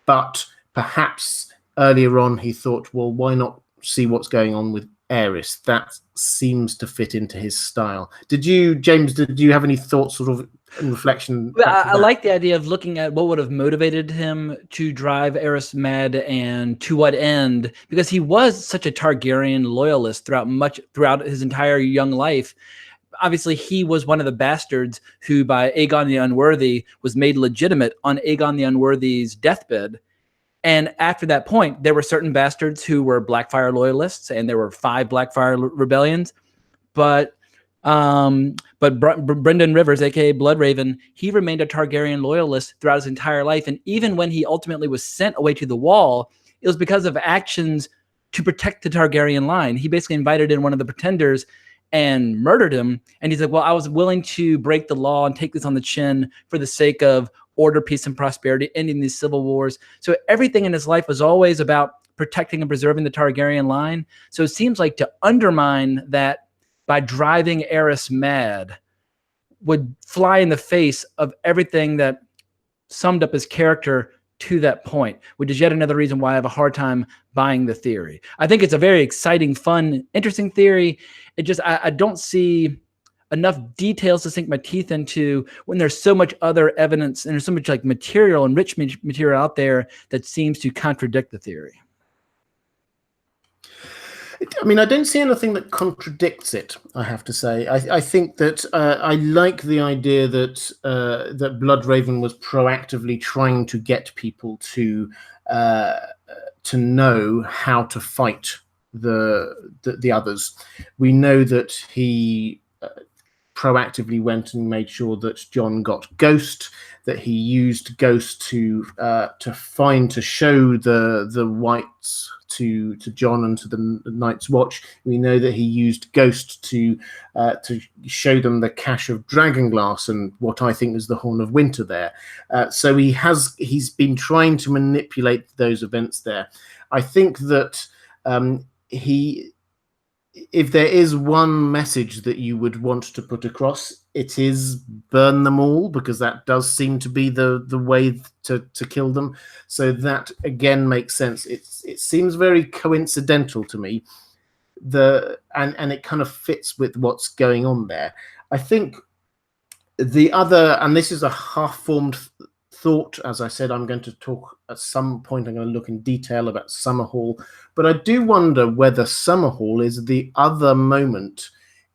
but perhaps earlier on he thought, well, why not see what's going on with Aris? That seems to fit into his style. James, did you have any thoughts sort of in reflection? I like the idea of looking at what would have motivated him to drive Aris mad and to what end, because he was such a Targaryen loyalist throughout his entire young life. Obviously, he was one of the bastards who, by Aegon the Unworthy, was made legitimate on Aegon the Unworthy's deathbed. And after that point, there were certain bastards who were Blackfyre loyalists, and there were 5 Blackfyre rebellions. But Brynden Rivers, aka Bloodraven, he remained a Targaryen loyalist throughout his entire life. And even when he ultimately was sent away to the Wall, it was because of actions to protect the Targaryen line. He basically invited in one of the pretenders and murdered him. And he's like, well, I was willing to break the law and take this on the chin for the sake of order, peace, and prosperity, ending these civil wars. So everything in his life was always about protecting and preserving the Targaryen line. So it seems like to undermine that by driving Aris mad would fly in the face of everything that summed up his character to that point, which is yet another reason why I have a hard time buying the theory. I think it's a very exciting, fun, interesting theory. It just, I don't see enough details to sink my teeth into when there's so much other evidence and there's so much like material and rich material out there that seems to contradict the theory. I mean, I don't see anything that contradicts it, I have to say. I think that I like the idea that that Bloodraven was proactively trying to get people to know how to fight the others. We know that he proactively went and made sure that Jon got Ghost, that he used Ghost to show the whites to Jon and to the Night's Watch. We know that he used Ghost to show them the cache of Dragonglass and what I think is the Horn of Winter there. So he's been trying to manipulate those events there. I think that if there is one message that you would want to put across, it is burn them all, because that does seem to be the way to kill them. So that again makes sense. It seems very coincidental to me, and it kind of fits with what's going on there. I think the other, and this is a half-formed thought, as I said, I'm going to talk at some point, I'm going to look in detail about Summerhall, but I do wonder whether Summerhall is the other moment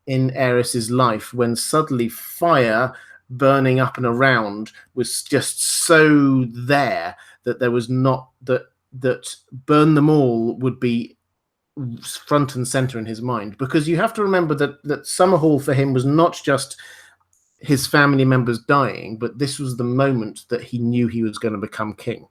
in Aerys's life when suddenly fire burning up and around was just so there that there was not that burn them all would be front and center in his mind. Because you have to remember that Summerhall for him was not just his family members dying, but this was the moment that he knew he was going to become king.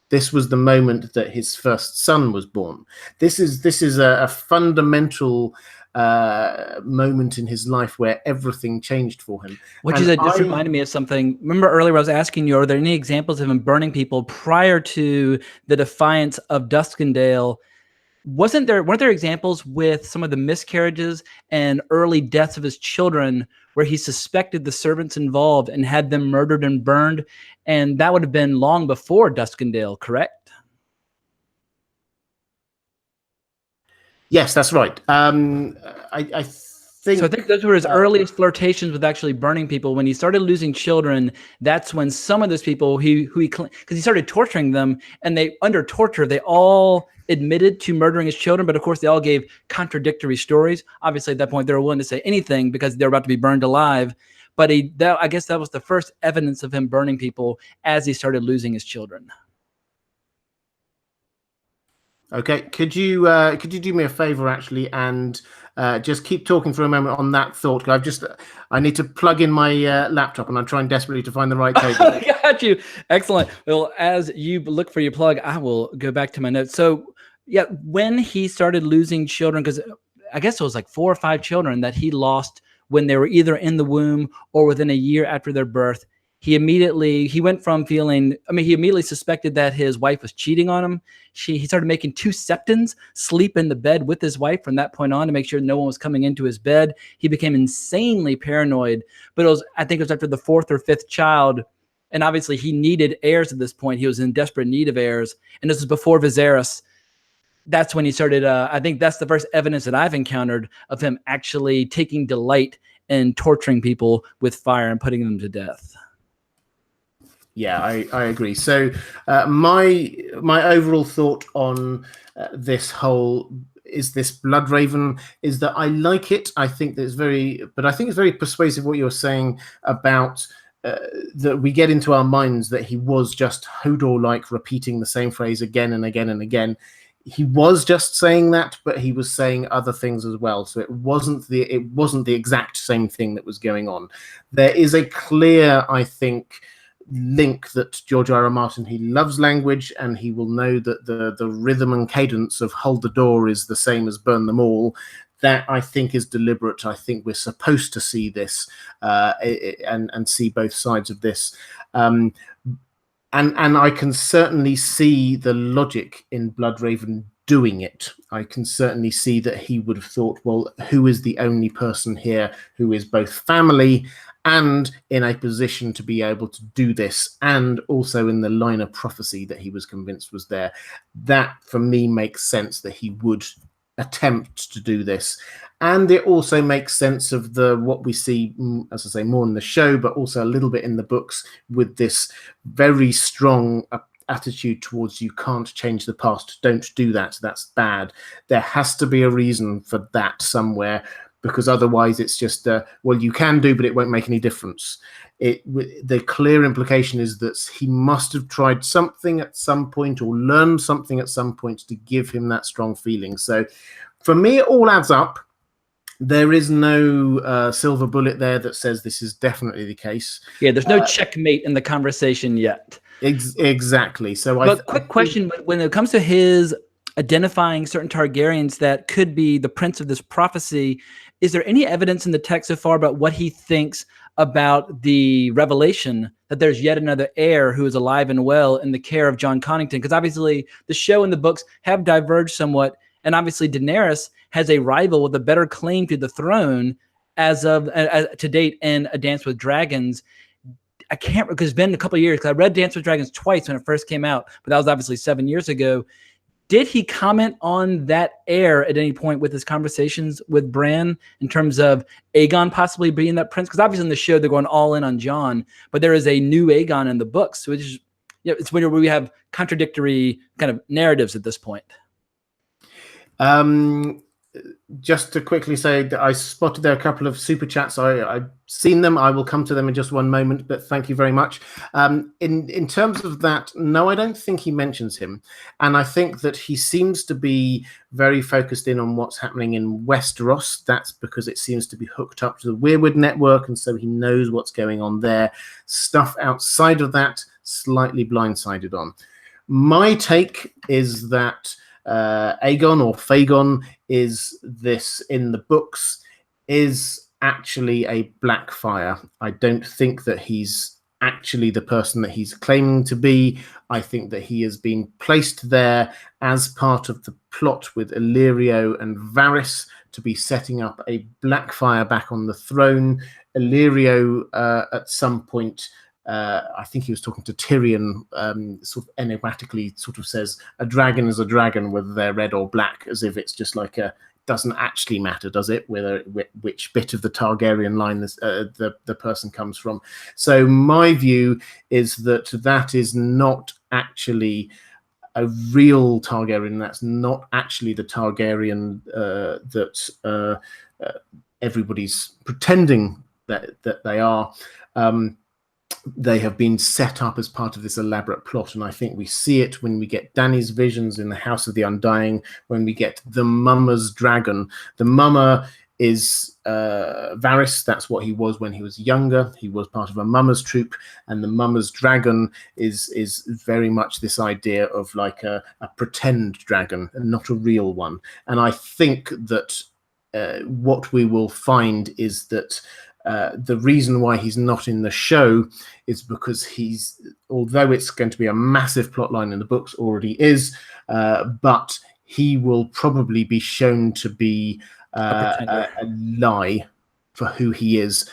This was the moment that his first son was born. This is a fundamental moment in his life where everything changed for him. Which just reminded me of something. Remember earlier I was asking you, are there any examples of him burning people prior to the defiance of Duskendale? Weren't there examples with some of the miscarriages and early deaths of his children where he suspected the servants involved and had them murdered and burned? And that would have been long before Duskendale, correct? Yes, that's right. I think. So I think those were his earliest flirtations with actually burning people. When he started losing children, that's when some of those people because he started torturing them, and they under torture they all admitted to murdering his children, but of course they all gave contradictory stories. Obviously, at that point, they were willing to say anything because they were about to be burned alive. But I guess that was the first evidence of him burning people as he started losing his children. Okay, could you do me a favor actually and just keep talking for a moment on that thought? I need to plug in my laptop and I'm trying desperately to find the right table. Got you. Excellent. Well, as you look for your plug, I will go back to my notes. So yeah, when he started losing children, because I guess it was like 4 or 5 children that he lost when they were either in the womb or within a year after their birth. He went from he immediately suspected that his wife was cheating on him. He started making 2 septons sleep in the bed with his wife from that point on to make sure no one was coming into his bed. He became insanely paranoid, but I think it was after the 4th or 5th child. And obviously he needed heirs at this point. He was in desperate need of heirs. And this was before Viserys. That's when he started, I think that's the first evidence that I've encountered of him actually taking delight in torturing people with fire and putting them to death. Yeah, I agree. So my overall thought on this Blood Raven is that I like it. I think it's very persuasive what you're saying about that we get into our minds that he was just Hodor-like repeating the same phrase again and again and again. He was just saying that, but he was saying other things as well. So it wasn't the exact same thing that was going on. There is a clear, I think, link that George R. R. Martin, he loves language, and he will know that the rhythm and cadence of hold the door is the same as burn them all. That I think is deliberate. I think we're supposed to see this and see both sides of this. And I can certainly see the logic in Bloodraven doing it. I can certainly see that he would have thought, well, who is the only person here who is both family and in a position to be able to do this, and also in the line of prophecy that he was convinced was there. That, for me, makes sense that he would attempt to do this. And it also makes sense of what we see, as I say, more in the show, but also a little bit in the books, with this very strong attitude towards you can't change the past, don't do that, that's bad. There has to be a reason for that somewhere, because otherwise it's just, well, you can do, but it won't make any difference. The clear implication is that he must have tried something at some point or learned something at some point to give him that strong feeling. So for me, it all adds up. There is no silver bullet there that says this is definitely the case. Yeah, there's no checkmate in the conversation yet. Exactly. So, but quick question: when it comes to his identifying certain Targaryens that could be the prince of this prophecy, is there any evidence in the text so far about what he thinks about the revelation that there's yet another heir who is alive and well in the care of John Connington? Because obviously the show and the books have diverged somewhat, and obviously Daenerys has a rival with a better claim to the throne as of to date in A Dance with Dragons. I can't, because it's been a couple of years, because I read Dance with Dragons twice when it first came out, but that was obviously 7 years ago. Did he comment on that heir at any point with his conversations with Bran in terms of Aegon possibly being that prince? Because obviously in the show they're going all in on John, but there is a new Aegon in the books. So it's where we have contradictory kind of narratives at this point. Just to quickly say that I spotted there a couple of super chats. I've seen them. I will come to them in just one moment, but thank you very much. In terms of that, no, I don't think he mentions him. And I think that he seems to be very focused in on what's happening in Westeros. That's because it seems to be hooked up to the Weirwood network, and so he knows what's going on there. Stuff outside of that, slightly blindsided on. My take is that Aegon or Fagon is this in the books is actually a Blackfire. I don't think that he's actually the person that he's claiming to be. I think that he has been placed there as part of the plot with Illyrio and Varys to be setting up a Blackfire back on the throne. Illyrio at some point I think he was talking to Tyrion, sort of enigmatically sort of says, a dragon is a dragon, whether they're red or black, as if it's just like doesn't actually matter, does it, whether which bit of the Targaryen line the person comes from. So my view is that is not actually a real Targaryen. That's not actually the Targaryen that everybody's pretending that they are. They have been set up as part of this elaborate plot, and I think we see it when we get Dany's visions in the House of the Undying, when we get the Mummer's dragon. The Mummer is Varys. That's what he was when he was younger. He was part of a Mummer's troop, and the Mummer's dragon is very much this idea of like a pretend dragon and not a real one. And I think that what we will find is that the reason why he's not in the show is because although it's going to be a massive plot line in the books, already is, but he will probably be shown to be a lie for who he is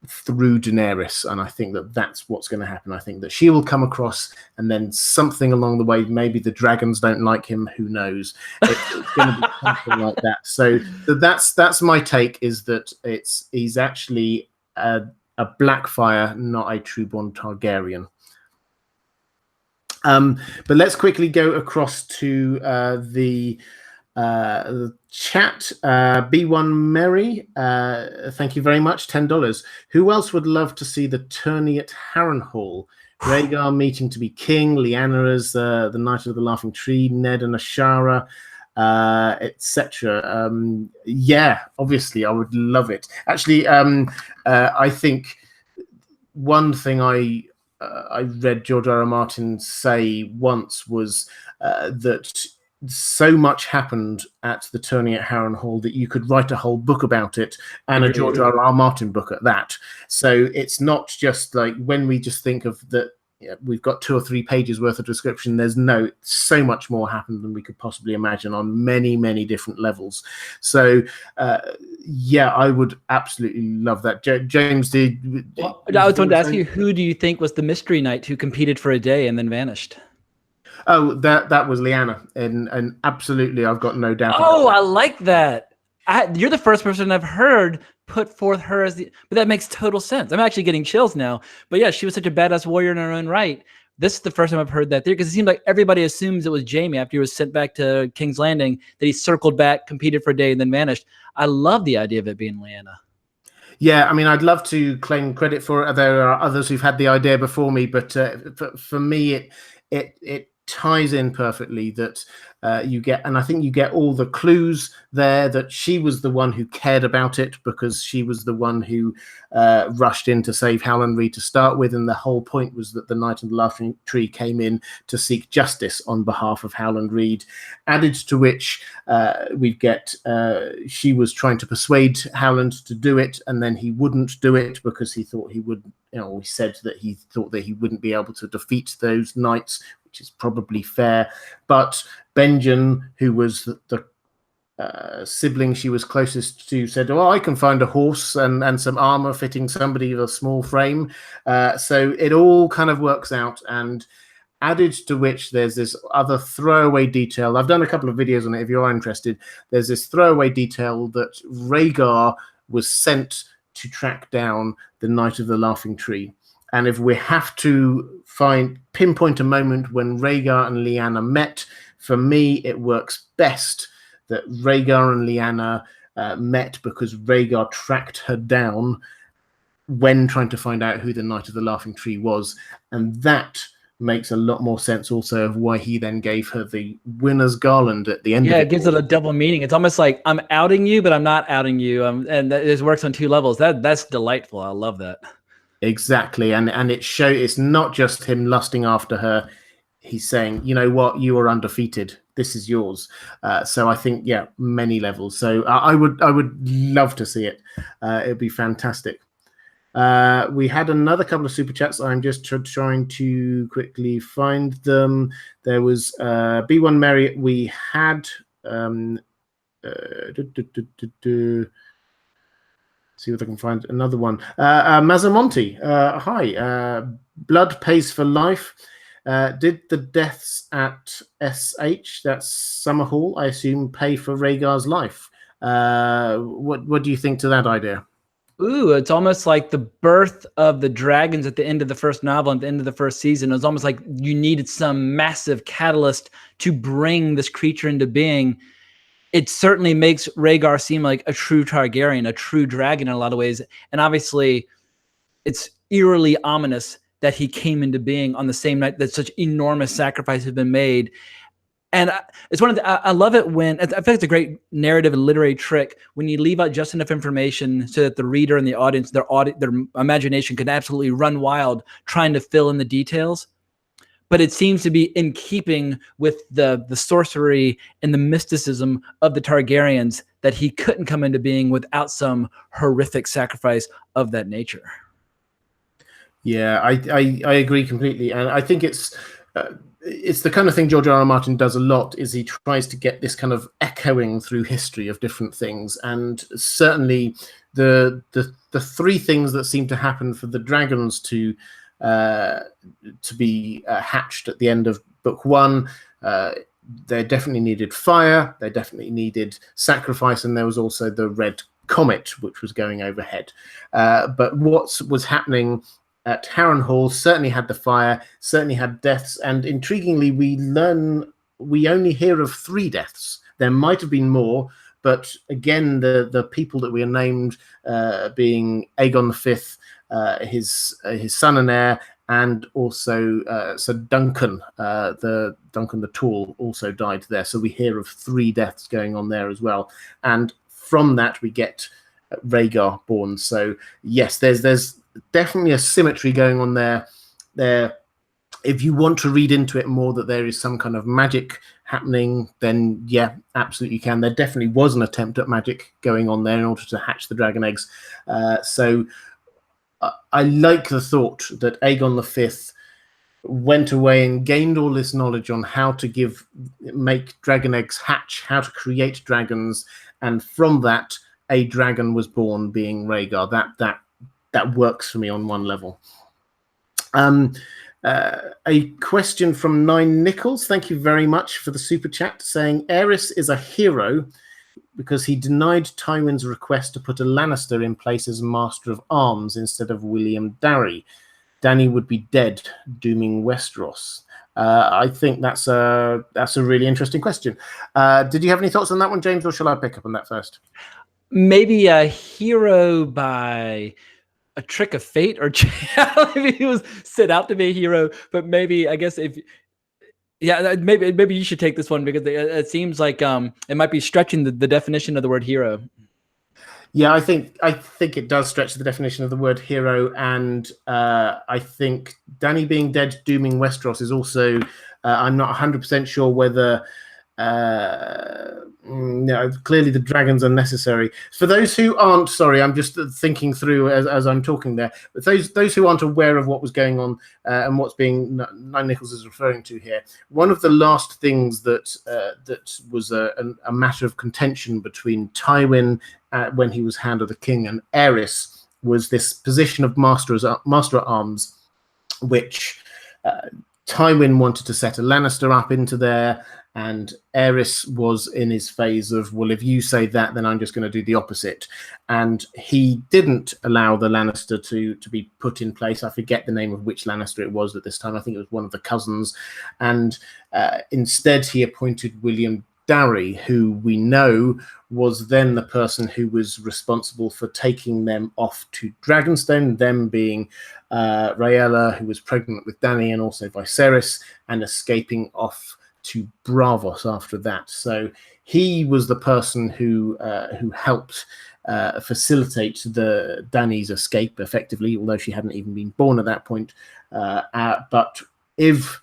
through Daenerys, and I think that's what's going to happen. I think that she will come across, and then something along the way, maybe the dragons don't like him, who knows. It's going to be something like that. So that's my take, is that he's actually a Blackfire, not a Trueborn Targaryen. But let's quickly go across to the chat. B1 Mary, thank you very much, $10. Who else would love to see the tourney at Harrenhal? Rhaegar meeting to be king, Lyanna as the Knight of the Laughing Tree, Ned and Ashara, etc. Yeah, obviously I would love it. Actually, I think one thing I read George R. R. Martin say once was that so much happened at the tourney at Harrenhal that you could write a whole book about it, and a George R. R. Martin book at that. So it's not just like when we just think of that, we've got 2 or 3 pages worth of description. There's so much more happened than we could possibly imagine on many, many different levels. So yeah, I would absolutely love that. James, I was going to ask you, who do you think was the mystery knight who competed for a day and then vanished? Oh, that was Lyanna, and absolutely, I've got no doubt. Oh, I like that. You're the first person I've heard put forth her as but that makes total sense. I'm actually getting chills now. But yeah, she was such a badass warrior in her own right. This is the first time I've heard that theory, because it seemed like everybody assumes it was Jaime after he was sent back to King's Landing, that he circled back, competed for a day, and then vanished. I love the idea of it being Lyanna. Yeah, I mean, I'd love to claim credit for it. There are others who've had the idea before me, but for me, it ties in perfectly that you get, and I think you get all the clues there that she was the one who cared about it, because she was the one who rushed in to save Howland Reed to start with, and the whole point was that the Knight of the Laughing Tree came in to seek justice on behalf of Howland Reed. Added to which we get she was trying to persuade Howland to do it, and then he wouldn't do it because he thought he would, he said that he thought that he wouldn't be able to defeat those knights, which is probably fair. But Benjen, who was the sibling she was closest to, said, well, I can find a horse and some armor fitting somebody with a small frame. So it all kind of works out, and added to which there's this other throwaway detail. I've done a couple of videos on it if you're interested. There's this throwaway detail that Rhaegar was sent to track down the Knight of the Laughing Tree. And if we have to pinpoint a moment when Rhaegar and Lyanna met, for me, it works best that Rhaegar and Lyanna met because Rhaegar tracked her down when trying to find out who the Knight of the Laughing Tree was. And that makes a lot more sense also of why he then gave her the winner's garland at the end of it. Yeah, it gives it a double meaning. It's almost like I'm outing you, but I'm not outing you. And it works on 2 levels. That's delightful. I love that. Exactly, and it's not just him lusting after her. He's saying, you know what, you are undefeated. This is yours. So I think, yeah, many levels. So I would love to see it. It'd be fantastic. We had another couple of super chats. I'm just trying to quickly find them. There was B1 Mary. We had See if I can find another one. Mazamonte, hi. Blood pays for life. Did the deaths at SH, that's Summerhall, I assume, pay for Rhaegar's life? What do you think to that idea? Ooh, it's almost like the birth of the dragons at the end of the first novel and the end of the first season. It was almost like you needed some massive catalyst to bring this creature into being. It certainly makes Rhaegar seem like a true Targaryen, a true dragon in a lot of ways. And obviously, it's eerily ominous that he came into being on the same night that such enormous sacrifice had been made. And it's one of the, I love it when, I feel like it's a great narrative and literary trick when you leave out just enough information so that the reader and the audience, their imagination can absolutely run wild trying to fill in the details. But it seems to be in keeping with the sorcery and the mysticism of the Targaryens that he couldn't come into being without some horrific sacrifice of that nature. Yeah, I agree completely, and I think it's the kind of thing George R. R. Martin does a lot. Is he tries to get this kind of echoing through history of different things, and certainly the three things that seem to happen for the dragons to be hatched at the end of book one. They definitely needed fire. They definitely needed sacrifice, and there was also the red comet which was going overhead. But what was happening at Harrenhal certainly had the fire, certainly had deaths, and intriguingly, we only hear of 3 deaths. There might have been more, but again, the people that we are named being Aegon V, his son and heir, and also Sir Duncan, Duncan the Tall, also died there. So we hear of 3 deaths going on there as well, and from that we get Rhaegar born. So yes, there's definitely a symmetry going on there. If you want to read into it more that there is some kind of magic happening, then yeah, absolutely you can. There definitely was an attempt at magic going on there in order to hatch the dragon eggs. So I like the thought that Aegon V went away and gained all this knowledge on how to make dragon eggs hatch, how to create dragons, and from that a dragon was born, being Rhaegar. That works for me on one level. A question from 9 Nichols. Thank you very much for the super chat, saying Aris is a hero because he denied Tywin's request to put a Lannister in place as Master of Arms instead of William Darry. Dany would be dead, dooming Westeros. I think that's a really interesting question. Did you have any thoughts on that one, James, or shall I pick up on that first? Maybe a hero by a trick of fate, or maybe he was set out to be a hero, but maybe, I guess, maybe you should take this one because it seems like it might be stretching the definition of the word hero. Yeah, I think it does stretch the definition of the word hero, and I think Dany being dead, dooming Westeros is also. I'm not 100% sure whether. No, clearly the dragons are necessary. For those who aren't, sorry, I'm just thinking through as I'm talking there. But those who aren't aware of what was going on and what's being 9 Nichols is referring to here, one of the last things that was a matter of contention between Tywin when he was Hand of the King and Aris was this position of Master at Arms, which Tywin wanted to set a Lannister up into there. And Aris was in his phase of, well, if you say that, then I'm just going to do the opposite. And he didn't allow the Lannister to be put in place. I forget the name of which Lannister it was at this time. I think it was one of the cousins. And instead, he appointed William Darry, who we know was then the person who was responsible for taking them off to Dragonstone, them being Rhaella, who was pregnant with Dany, and also Viserys, and escaping off to Bravos after that. So he was the person who helped facilitate the Dany's escape effectively, although she hadn't even been born at that point. But if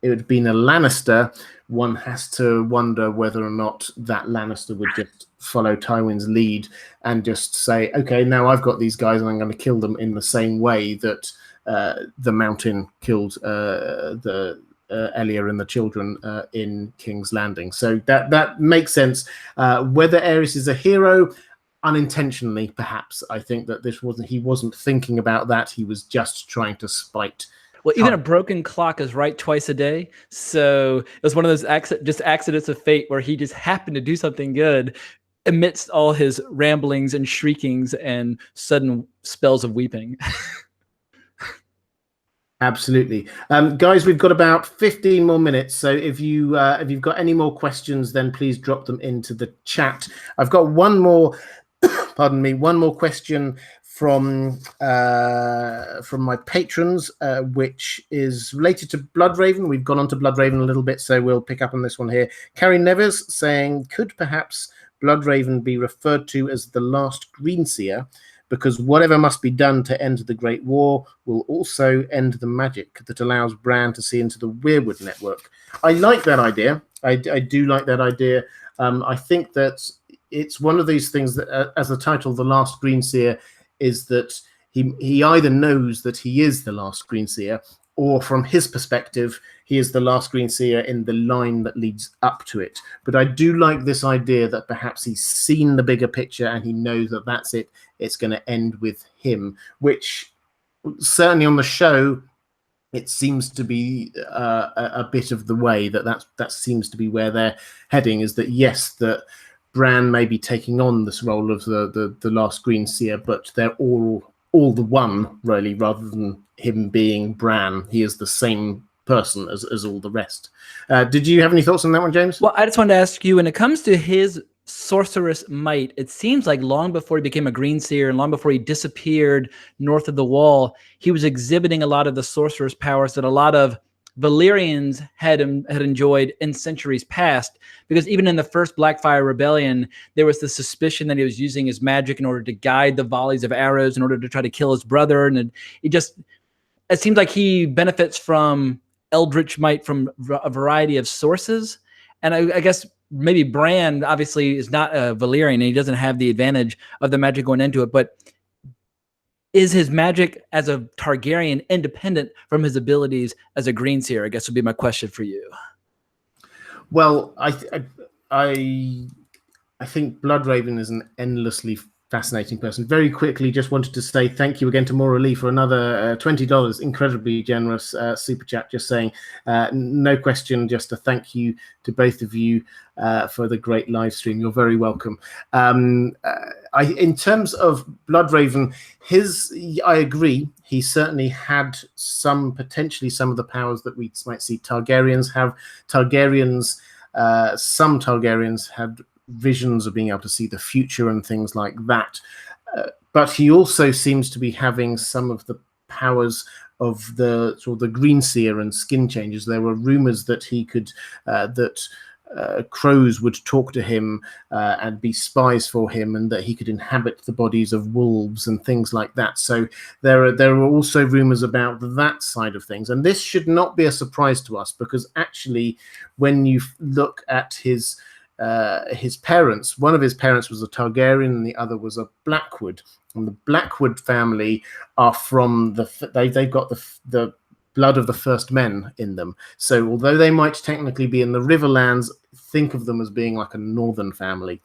it had been a Lannister, one has to wonder whether or not that Lannister would just follow Tywin's lead and just say, okay, now I've got these guys and I'm going to kill them in the same way that the Mountain killed Elia and the children in King's Landing. So that makes sense. Whether Aris is a hero, unintentionally, perhaps. I think that he wasn't thinking about that. He was just trying to spite. Well, even a broken clock is right twice a day. So it was one of those accidents of fate where he just happened to do something good amidst all his ramblings and shriekings and sudden spells of weeping. Absolutely. Guys, we've got about 15 more minutes. So if you've got any more questions, then please drop them into the chat. I've got one more, pardon me, one more question from my patrons, which is related to Bloodraven. We've gone on to Bloodraven a little bit, so we'll pick up on this one here. Carrie Nevers saying, could perhaps Bloodraven be referred to as the last Greenseer, because whatever must be done to end the Great War will also end the magic that allows Bran to see into the Weirwood network? I like that idea. I do like that idea. I think that it's one of these things that, as the title, The Last Greenseer, is that he either knows that he is the last Greenseer, or from his perspective, he is the last Greenseer in the line that leads up to it. But I do like this idea that perhaps he's seen the bigger picture and he knows that that's it. It's going to end with him, which certainly on the show, it seems to be a bit of the way that seems to be where they're heading, is that, yes, that Bran may be taking on this role of the last Greenseer, but they're all the one, really, rather than him being Bran. He is the same person as all the rest. Did you have any thoughts on that one, James? Well, I just wanted to ask you, when it comes to his sorceress might, it seems like long before he became a Greenseer and long before he disappeared north of the Wall, he was exhibiting a lot of the sorceress powers that a lot of Valyrians had enjoyed in centuries past. Because even in the first Blackfire Rebellion, there was the suspicion that he was using his magic in order to guide the volleys of arrows in order to try to kill his brother. And it seems like he benefits from eldritch might from a variety of sources. And I guess maybe Bran obviously is not a Valyrian and he doesn't have the advantage of the magic going into it, but is his magic as a Targaryen independent from his abilities as a Greenseer? I guess would be my question for you. Well, I think Bloodraven is an endlessly fascinating person. Very quickly, just wanted to say thank you again to Maura Lee for another $20, incredibly generous super chat. Just saying, no question, just a thank you to both of you for the great live stream. You're very welcome. In terms of Bloodraven, I agree. He certainly had potentially some of the powers that we might see Targaryens have. Some Targaryens had visions of being able to see the future and things like that, but he also seems to be having some of the powers of the sort of the Greenseer and skin changes. There were rumors that he could crows would talk to him and be spies for him, and that he could inhabit the bodies of wolves and things like that. So there are also rumors about that side of things, and this should not be a surprise to us, because actually when you look at his parents, one of his parents was a Targaryen and the other was a Blackwood, and the Blackwood family are from they've got the blood of the first men in them. So although they might technically be in the Riverlands, think of them as being like a northern family.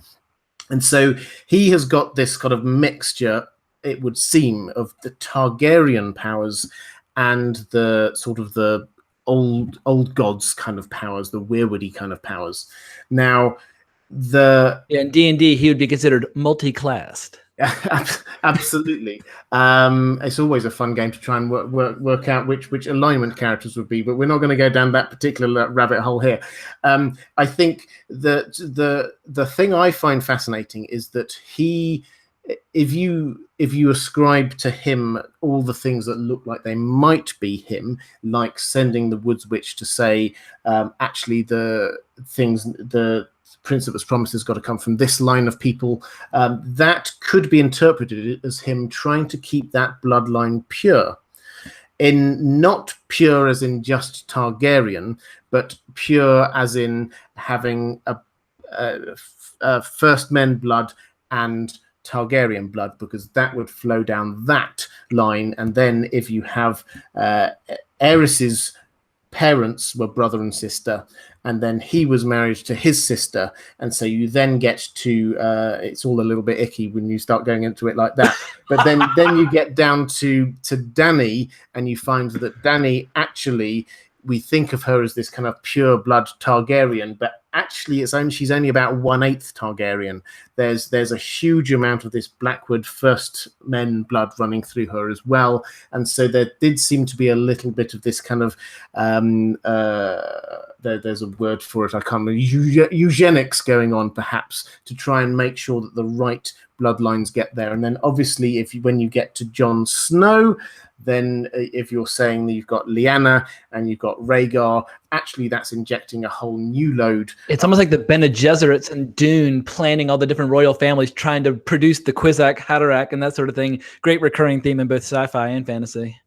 And so he has got this kind of mixture, it would seem, of the Targaryen powers and the sort of the old gods kind of powers, the weirwoody kind of powers. Now, in D&D, he would be considered multi-classed. Absolutely. It's always a fun game to try and work out which alignment characters would be, but we're not going to go down that particular rabbit hole here. I think that the thing I find fascinating is that if you ascribe to him all the things that look like they might be him, like sending the Woods Witch to say, actually the prince that was promised has got to come from this line of people, that could be interpreted as him trying to keep that bloodline pure. Not pure as in just Targaryen, but pure as in having a first men blood and Targaryen blood, because that would flow down that line. And then if you have Aris's parents were brother and sister, and then he was married to his sister, and so you then get to it's all a little bit icky when you start going into it like that. But then you get down to Dany, and you find that Dany actually, we think of her as this kind of pure blood Targaryen, but actually she's only about 1/8 Targaryen. There's a huge amount of this Blackwood first men blood running through her as well, and so there did seem to be a little bit of this kind of there's a word for it, I can't remember, eugenics going on, perhaps, to try and make sure that the right bloodlines get there. And then obviously when you get to Jon Snow, then if you're saying that you've got Lyanna and you've got Rhaegar, actually that's injecting a whole new load. It's almost like the Bene Gesserits and Dune planning all the different royal families, trying to produce the Kwisatz Haderach and that sort of thing. Great recurring theme in both sci-fi and fantasy.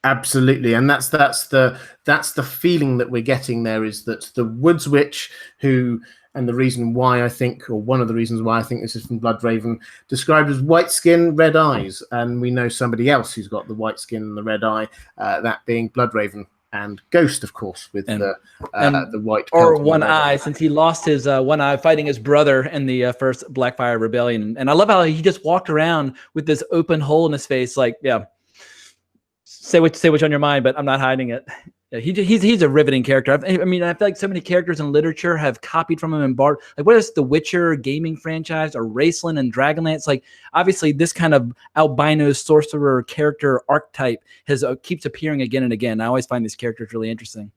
Absolutely, and that's the feeling that we're getting there, is that the Woods Witch, who, and the reason why I think, or one of the reasons why I think this is from Bloodraven, described as white skin, red eyes, and we know somebody else who's got the white skin and the red eye, that being Bloodraven. And Ghost, of course, with the white or one eye, since he lost his one eye fighting his brother in the first Blackfire Rebellion. And I love how he just walked around with this open hole in his face, like, yeah, say what's on your mind, but I'm not hiding it. Yeah, he's a riveting character. I mean, I feel like so many characters in literature have copied from him and borrowed. Like, what is the Witcher gaming franchise, or Raceland and Dragonlance? Like, obviously, this kind of albino sorcerer character archetype keeps appearing again and again. I always find these characters really interesting.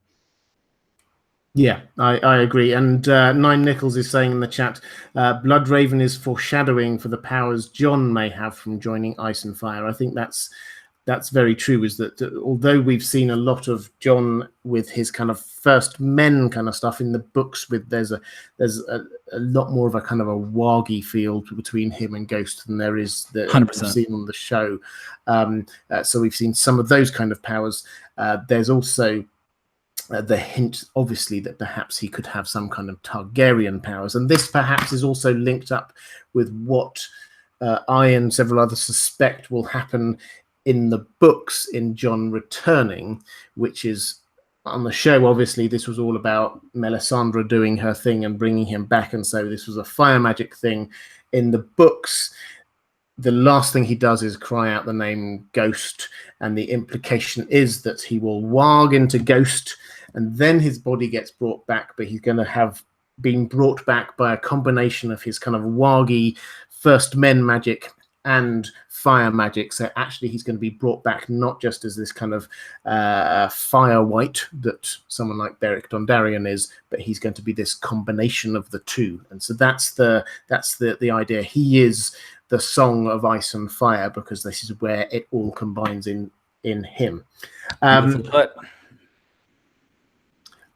Yeah, I agree. And Nine Nichols is saying in the chat, Bloodraven is foreshadowing for the powers Jon may have from joining Ice and Fire. I think that's very true, is that although we've seen a lot of Jon with his kind of first men kind of stuff in the books, there's a lot more of a kind of a wargy feel between him and Ghost than there is that 100%. we've seen on the show. So we've seen some of those kind of powers. There's also the hint, obviously, that perhaps he could have some kind of Targaryen powers, and this perhaps is also linked up with what I and several others suspect will happen in the books in Jon returning, which is, on the show, obviously this was all about Melisandre doing her thing and bringing him back, and so this was a fire magic thing. In the books, the last thing he does is cry out the name Ghost, and the implication is that he will warg into Ghost, and then his body gets brought back, but he's going to have been brought back by a combination of his kind of wargy first men magic and fire magic. So actually he's going to be brought back not just as this kind of fire white that someone like Beric Dondarrion is, but he's going to be this combination of the two. And so that's the idea. He is the song of ice and fire, because this is where it all combines in him.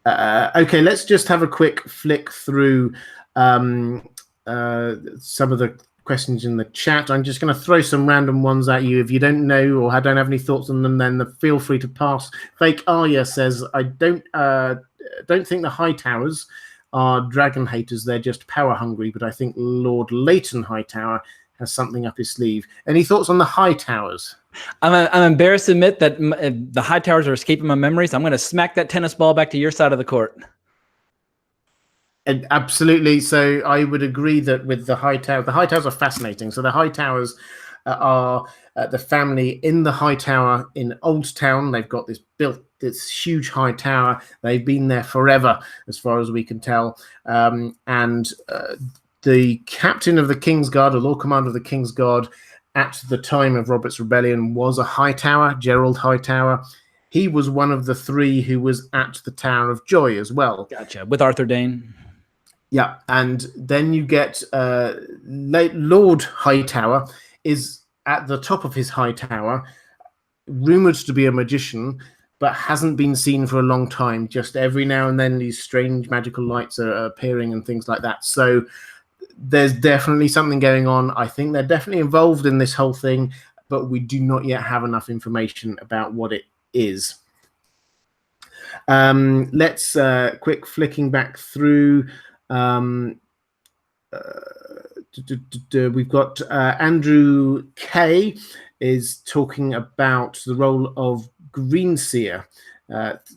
Okay, let's just have a quick flick through some of the questions in the chat. I'm just going to throw some random ones at you. If you don't know or don't have any thoughts on them, then feel free to pass. Fake Arya says, I don't think the Hightowers are dragon haters. They're just power hungry, but I think Lord Leighton Hightower has something up his sleeve. Any thoughts on the Hightowers? I'm embarrassed to admit that the Hightowers are escaping my memories. So I'm going to smack that tennis ball back to your side of the court. And absolutely. So I would agree that with the Hightowers are fascinating. So the Hightowers are the family in the Hightower in Old Town. They've got this huge high tower. They've been there forever, as far as we can tell. And the captain of the Kingsguard, or Lord Commander of the Kingsguard, at the time of Robert's Rebellion was a Hightower, Gerald Hightower. He was one of the three who was at the Tower of Joy as well. Gotcha. With Arthur Dane. Yeah, and then you get Lord Hightower is at the top of his high tower, rumored to be a magician, but hasn't been seen for a long time. Just every now and then these strange magical lights are appearing and things like that. So there's definitely something going on. I think they're definitely involved in this whole thing, but we do not yet have enough information about what it is. Let's quick flicking back through. We've got Andrew K is talking about the role of Greenseer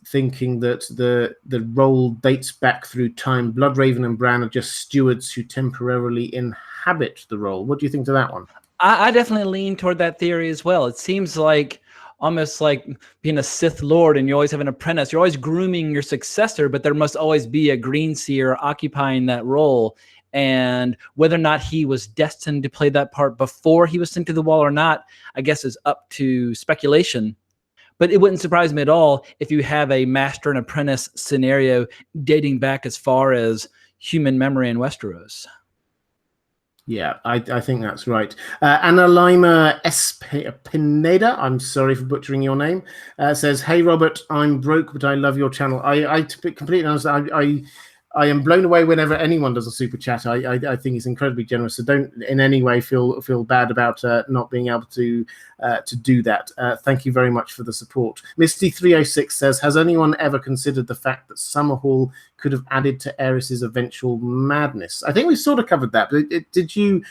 thinking that the role dates back through time. Bloodraven and Bran are just stewards who temporarily inhabit the role. What do you think to that one? I definitely lean toward that theory as well. It seems like almost like being a Sith Lord and you always have an apprentice. You're always grooming your successor, but there must always be a green seer occupying that role. And whether or not he was destined to play that part before he was sent to the wall or not, I guess is up to speculation. But it wouldn't surprise me at all if you have a master and apprentice scenario dating back as far as human memory in Westeros. Yeah, I think that's right. Analima Pineda, I'm sorry for butchering your name, says, "Hey Robert, I'm broke, but I love your channel." I to be completely honest, I am blown away whenever anyone does a super chat. I think it's incredibly generous. So don't in any way feel bad about not being able to do that. Thank you very much for the support. Misty306 says, "Has anyone ever considered the fact that Summerhall could have added to Aris's eventual madness?" I think we sort of covered that. But did you?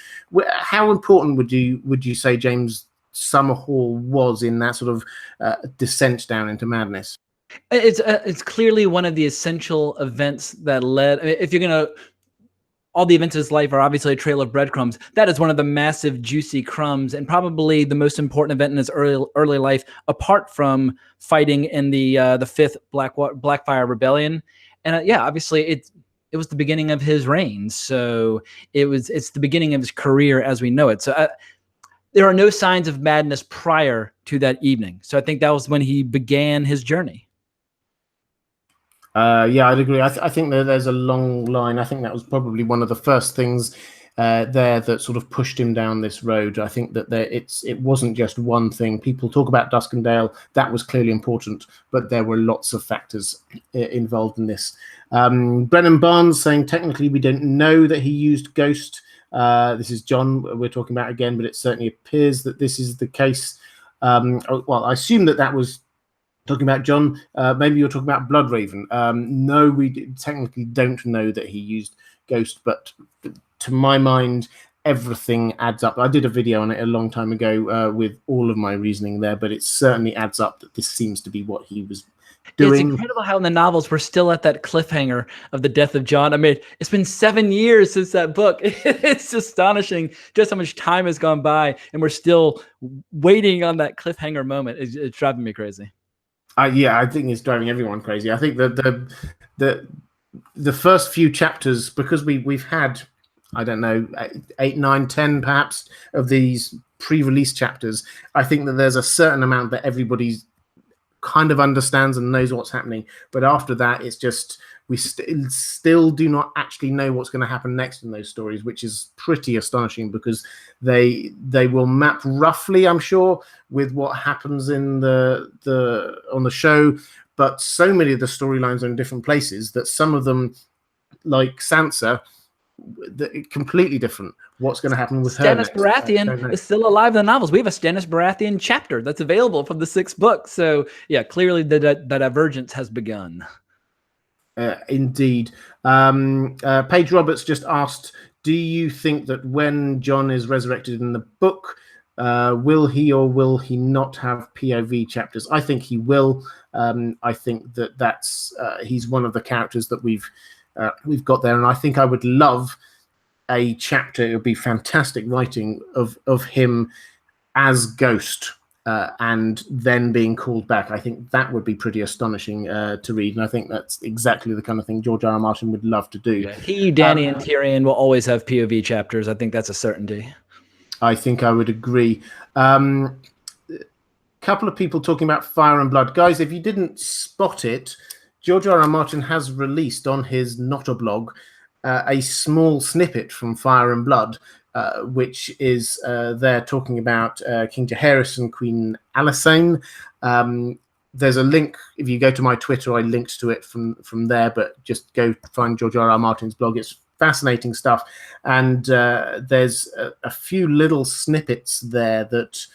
How important would you say James Summerhall was in that sort of descent down into madness? It's clearly one of the essential events that led. If you're gonna, all the events of his life are obviously a trail of breadcrumbs. That is one of the massive, juicy crumbs, and probably the most important event in his early life, apart from fighting in the fifth Blackfire Rebellion. And yeah, obviously it was the beginning of his reign. So it's the beginning of his career as we know it. So there are no signs of madness prior to that evening. So I think that was when he began his journey. Yeah, I'd agree. I think that there's a long line. I think that was probably one of the first things there that sort of pushed him down this road. I think that it wasn't just one thing. People talk about Duskendale. That was clearly important, but there were lots of factors involved in this. Brennan Barnes saying, technically, we don't know that he used Ghost. This is John we're talking about again, but it certainly appears that this is the case. Well, I assume that was talking about John. Maybe you're talking about Bloodraven. No, we technically don't know that he used Ghost, but to my mind, everything adds up. I did a video on it a long time ago with all of my reasoning there, but it certainly adds up that this seems to be what he was doing. It's incredible how in the novels we're still at that cliffhanger of the death of Jon. I mean, it's been 7 years since that book. It's astonishing just how much time has gone by, and we're still waiting on that cliffhanger moment. It's driving me crazy. Yeah, I think it's driving everyone crazy. I think that the first few chapters, because we've had, I don't know, 8, 9, 10 perhaps of these pre-release chapters, I think that there's a certain amount that everybody kind of understands and knows what's happening. But after that, it's just we still do not actually know what's going to happen next in those stories, which is pretty astonishing because they will map roughly, I'm sure, with what happens in on the show. But so many of the storylines are in different places that some of them, like Sansa, completely different. What's going to happen with Stannis her? Baratheon is still alive in the novels. We have a Stannis Baratheon chapter that's available from the 6th book. So yeah, clearly the divergence has begun. Indeed. Paige Roberts just asked, do you think that when Jon is resurrected in the book, will he or will he not have POV chapters? I think he will. I think that's he's one of the characters that we've got there, and I think I would love a chapter. It would be fantastic writing of him as Ghost. And then being called back. I think that would be pretty astonishing to read, and I think that's exactly the kind of thing George R.R. Martin would love to do. Yeah, he, Dany, and Tyrion will always have POV chapters. I think that's a certainty. I think I would agree. Couple of people talking about Fire and Blood. Guys, if you didn't spot it, George R.R. Martin has released on his Notoblog a small snippet from Fire and Blood, which is there talking about King Jaehaerys and Queen Alysanne. There's a link. If you go to my Twitter, I linked to it from there, but just go find George R.R. Martin's blog. It's fascinating stuff. And there's a few little snippets there that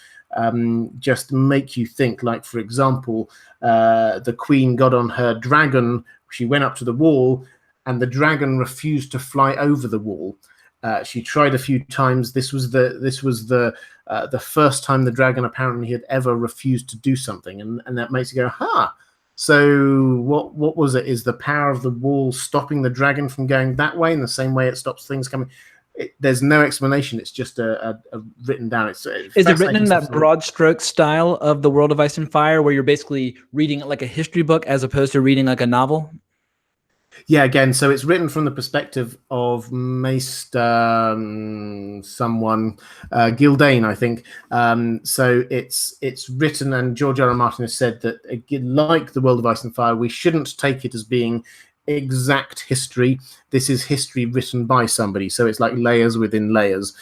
just make you think. Like, for example, the Queen got on her dragon. She went up to the wall, and the dragon refused to fly over the wall. She tried a few times. This was the first time the dragon apparently had ever refused to do something, and that makes you go, "Ha!" So what was it? Is the power of the wall stopping the dragon from going that way in the same way it stops things coming? There's no explanation. It's just a written down. It's Is it written in that broad stroke style of the World of Ice and Fire, where you're basically reading it like a history book as opposed to reading like a novel? Yeah, again, so it's written from the perspective of Maester someone, Gildane, I think. So it's written, and George R. R. Martin has said that, like the World of Ice and Fire, we shouldn't take it as being exact history. This is history written by somebody, so it's like layers within layers.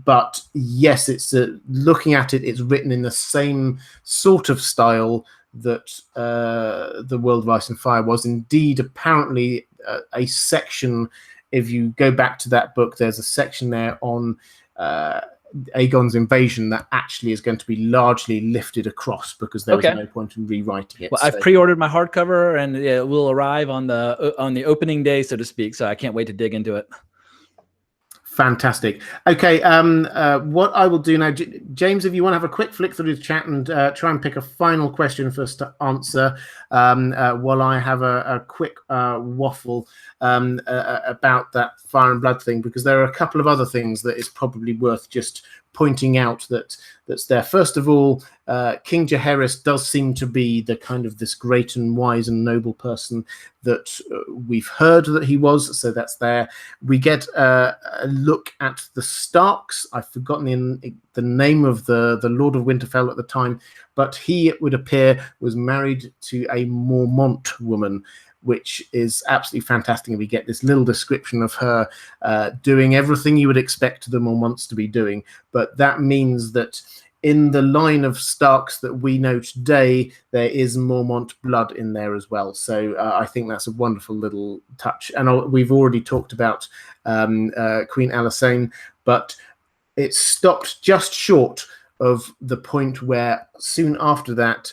But yes, it's looking at it, it's written in the same sort of style that the World of Ice and Fire was. Indeed, apparently a section, if you go back to that book, there's a section there on Aegon's invasion that actually is going to be largely lifted across, because there was no point in rewriting it. Well, I've pre-ordered my hardcover, and it will arrive on the opening day, so to speak, so I can't wait to dig into it. Fantastic. Okay, what I will do now, James, if you want to have a quick flick through the chat and try and pick a final question for us to answer, while I have a quick waffle about that Fire and Blood thing, because there are a couple of other things that is probably worth just pointing out that's there. First of all, King Jaehaerys does seem to be the kind of this great and wise and noble person that we've heard that he was, so that's there. We get a look at the Starks. I've forgotten the name of the Lord of Winterfell at the time, but he, it would appear, was married to a Mormont woman, which is absolutely fantastic. And we get this little description of her doing everything you would expect the Mormonts to be doing. But that means that in the line of Starks that we know today, there is Mormont blood in there as well. So I think that's a wonderful little touch. And we've already talked about Queen Alysanne, but it stopped just short of the point where soon after that,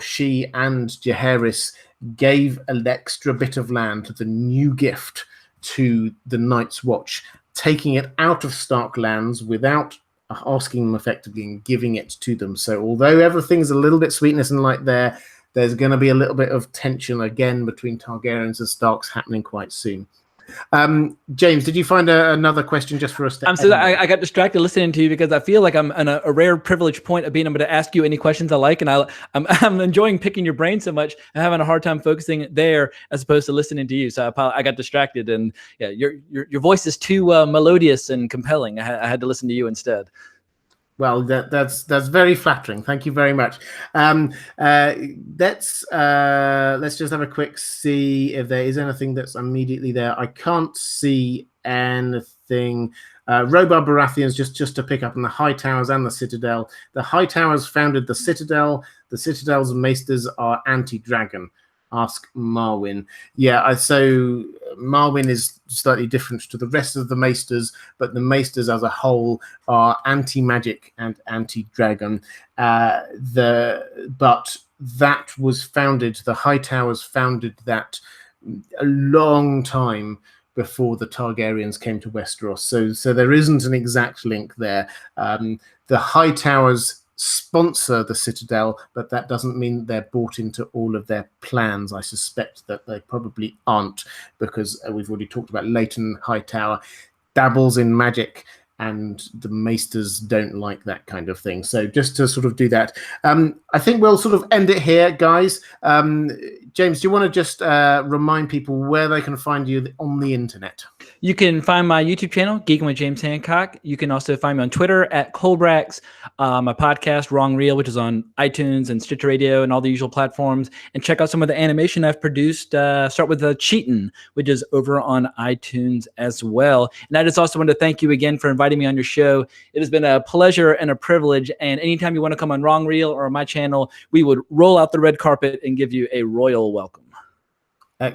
she and Jaehaerys gave an extra bit of land, the new gift to the Night's Watch, taking it out of Stark lands without asking them effectively and giving it to them. So although everything's a little bit sweetness and light there's going to be a little bit of tension again between Targaryens and Starks happening quite soon. James, did you find another question just for us to I got distracted listening to you, because I feel like I'm in a rare privileged point of being able to ask you any questions I like, and I'm enjoying picking your brain so much. I'm having a hard time focusing there as opposed to listening to you. So I got distracted, and yeah, your voice is too melodious and compelling. I had to listen to you instead. Well, that's very flattering. Thank you very much. Let's just have a quick see if there is anything that's immediately there. I can't see anything. Robar Baratheon's just to pick up on the High Towers and the Citadel. The High Towers founded the Citadel. The Citadel's Maesters are anti-dragon. Ask Marwyn. Yeah, so Marwyn is slightly different to the rest of the Maesters, but the Maesters as a whole are anti-magic and anti-dragon. But that was founded, the High Towers founded that a long time before the Targaryens came to Westeros. So there isn't an exact link there. The High Towers sponsor the Citadel, but that doesn't mean they're bought into all of their plans. I suspect that they probably aren't, because we've already talked about Leighton Hightower dabbles in magic, and the Maesters don't like that kind of thing. So just to sort of do that, I think we'll sort of end it here, guys. James, do you want to just remind people where they can find you on the internet? You can find my YouTube channel, Geeking with James Hancock. You can also find me on Twitter at Colbrax, my podcast, Wrong Reel, which is on iTunes and Stitcher Radio and all the usual platforms. And check out some of the animation I've produced. Start with Cheatin', which is over on iTunes as well. And I just also want to thank you again for inviting me on your show. It has been a pleasure and a privilege. And anytime you want to come on Wrong Reel or my channel, we would roll out the red carpet and give you a royal welcome.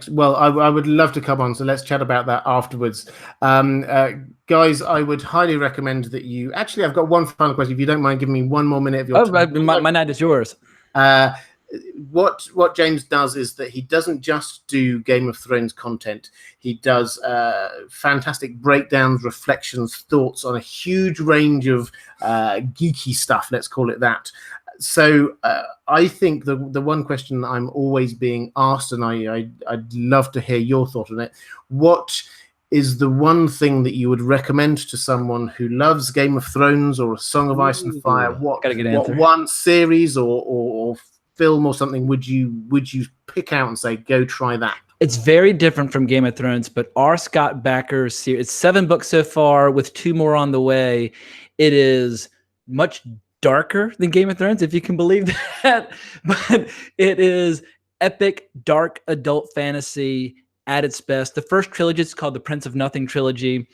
Well, I would love to come on, so let's chat about that afterwards. Guys, I would highly recommend that you... Actually, I've got one final question. If you don't mind giving me one more minute of your time. My night is yours. What James does is that he doesn't just do Game of Thrones content. He does fantastic breakdowns, reflections, thoughts on a huge range of geeky stuff, let's call it that. So I think the one question I'm always being asked, and I'd love to hear your thought on it. What is the one thing that you would recommend to someone who loves Game of Thrones or A Song of Ice and Fire? What one series or film or something would you pick out and say, go try that? It's very different from Game of Thrones, but R. Scott Bakker's series, it's 7 books so far with 2 more on the way. It is much darker than Game of Thrones, if you can believe that. But it is epic, dark adult fantasy at its best. The first trilogy is called the Prince of Nothing trilogy.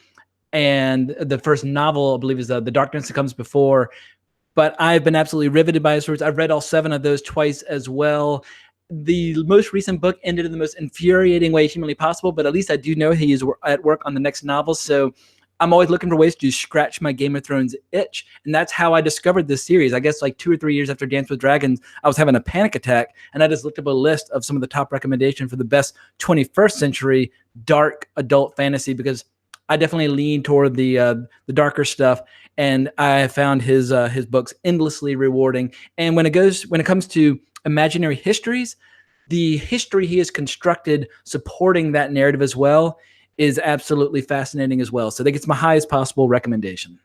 And the first novel, I believe, is The Darkness That Comes Before. But I've been absolutely riveted by his words. I've read all 7 of those twice as well. The most recent book ended in the most infuriating way humanly possible, but at least I do know he is at work on the next novel. So I'm always looking for ways to scratch my Game of Thrones itch. And that's how I discovered this series. I guess like 2 or 3 years after Dance with Dragons, I was having a panic attack. And I just looked up a list of some of the top recommendations for the best 21st century dark adult fantasy, because I definitely lean toward the darker stuff. And I found his books endlessly rewarding. And when it comes to imaginary histories, the history he has constructed supporting that narrative as well is absolutely fascinating as well. So I think it's my highest possible recommendation.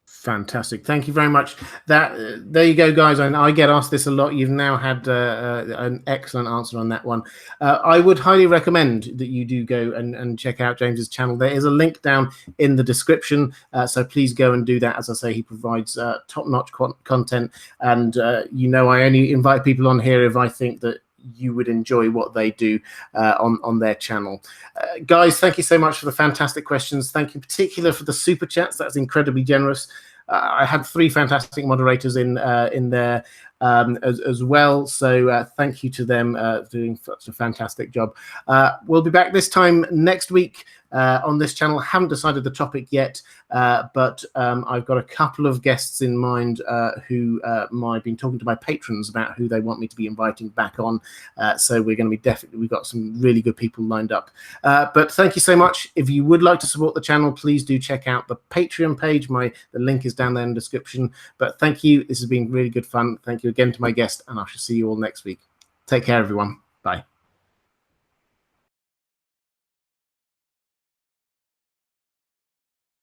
Fantastic. Thank you very much. There you go, guys. And I get asked this a lot. You've now had an excellent answer on that one. I would highly recommend that you do go and check out James's channel. There is a link down in the description. So please go and do that. As I say, he provides top-notch content. And, I only invite people on here if I think that you would enjoy what they do on their channel. Guys, thank you so much for the fantastic questions. Thank you in particular for the super chats. That's incredibly generous. I had 3 fantastic moderators in there as well. So thank you to them doing such a fantastic job. We'll be back this time next week on this channel. Haven't decided the topic yet, but I've got a couple of guests in mind who I've been talking to my patrons about who they want me to be inviting back on. So we're going to be we've got some really good people lined up. But thank you so much. If you would like to support the channel, please do check out the Patreon page. The link is down there in the description. But thank you. This has been really good fun. Thank you again to my guest, and I shall see you all next week. Take care, everyone. Bye.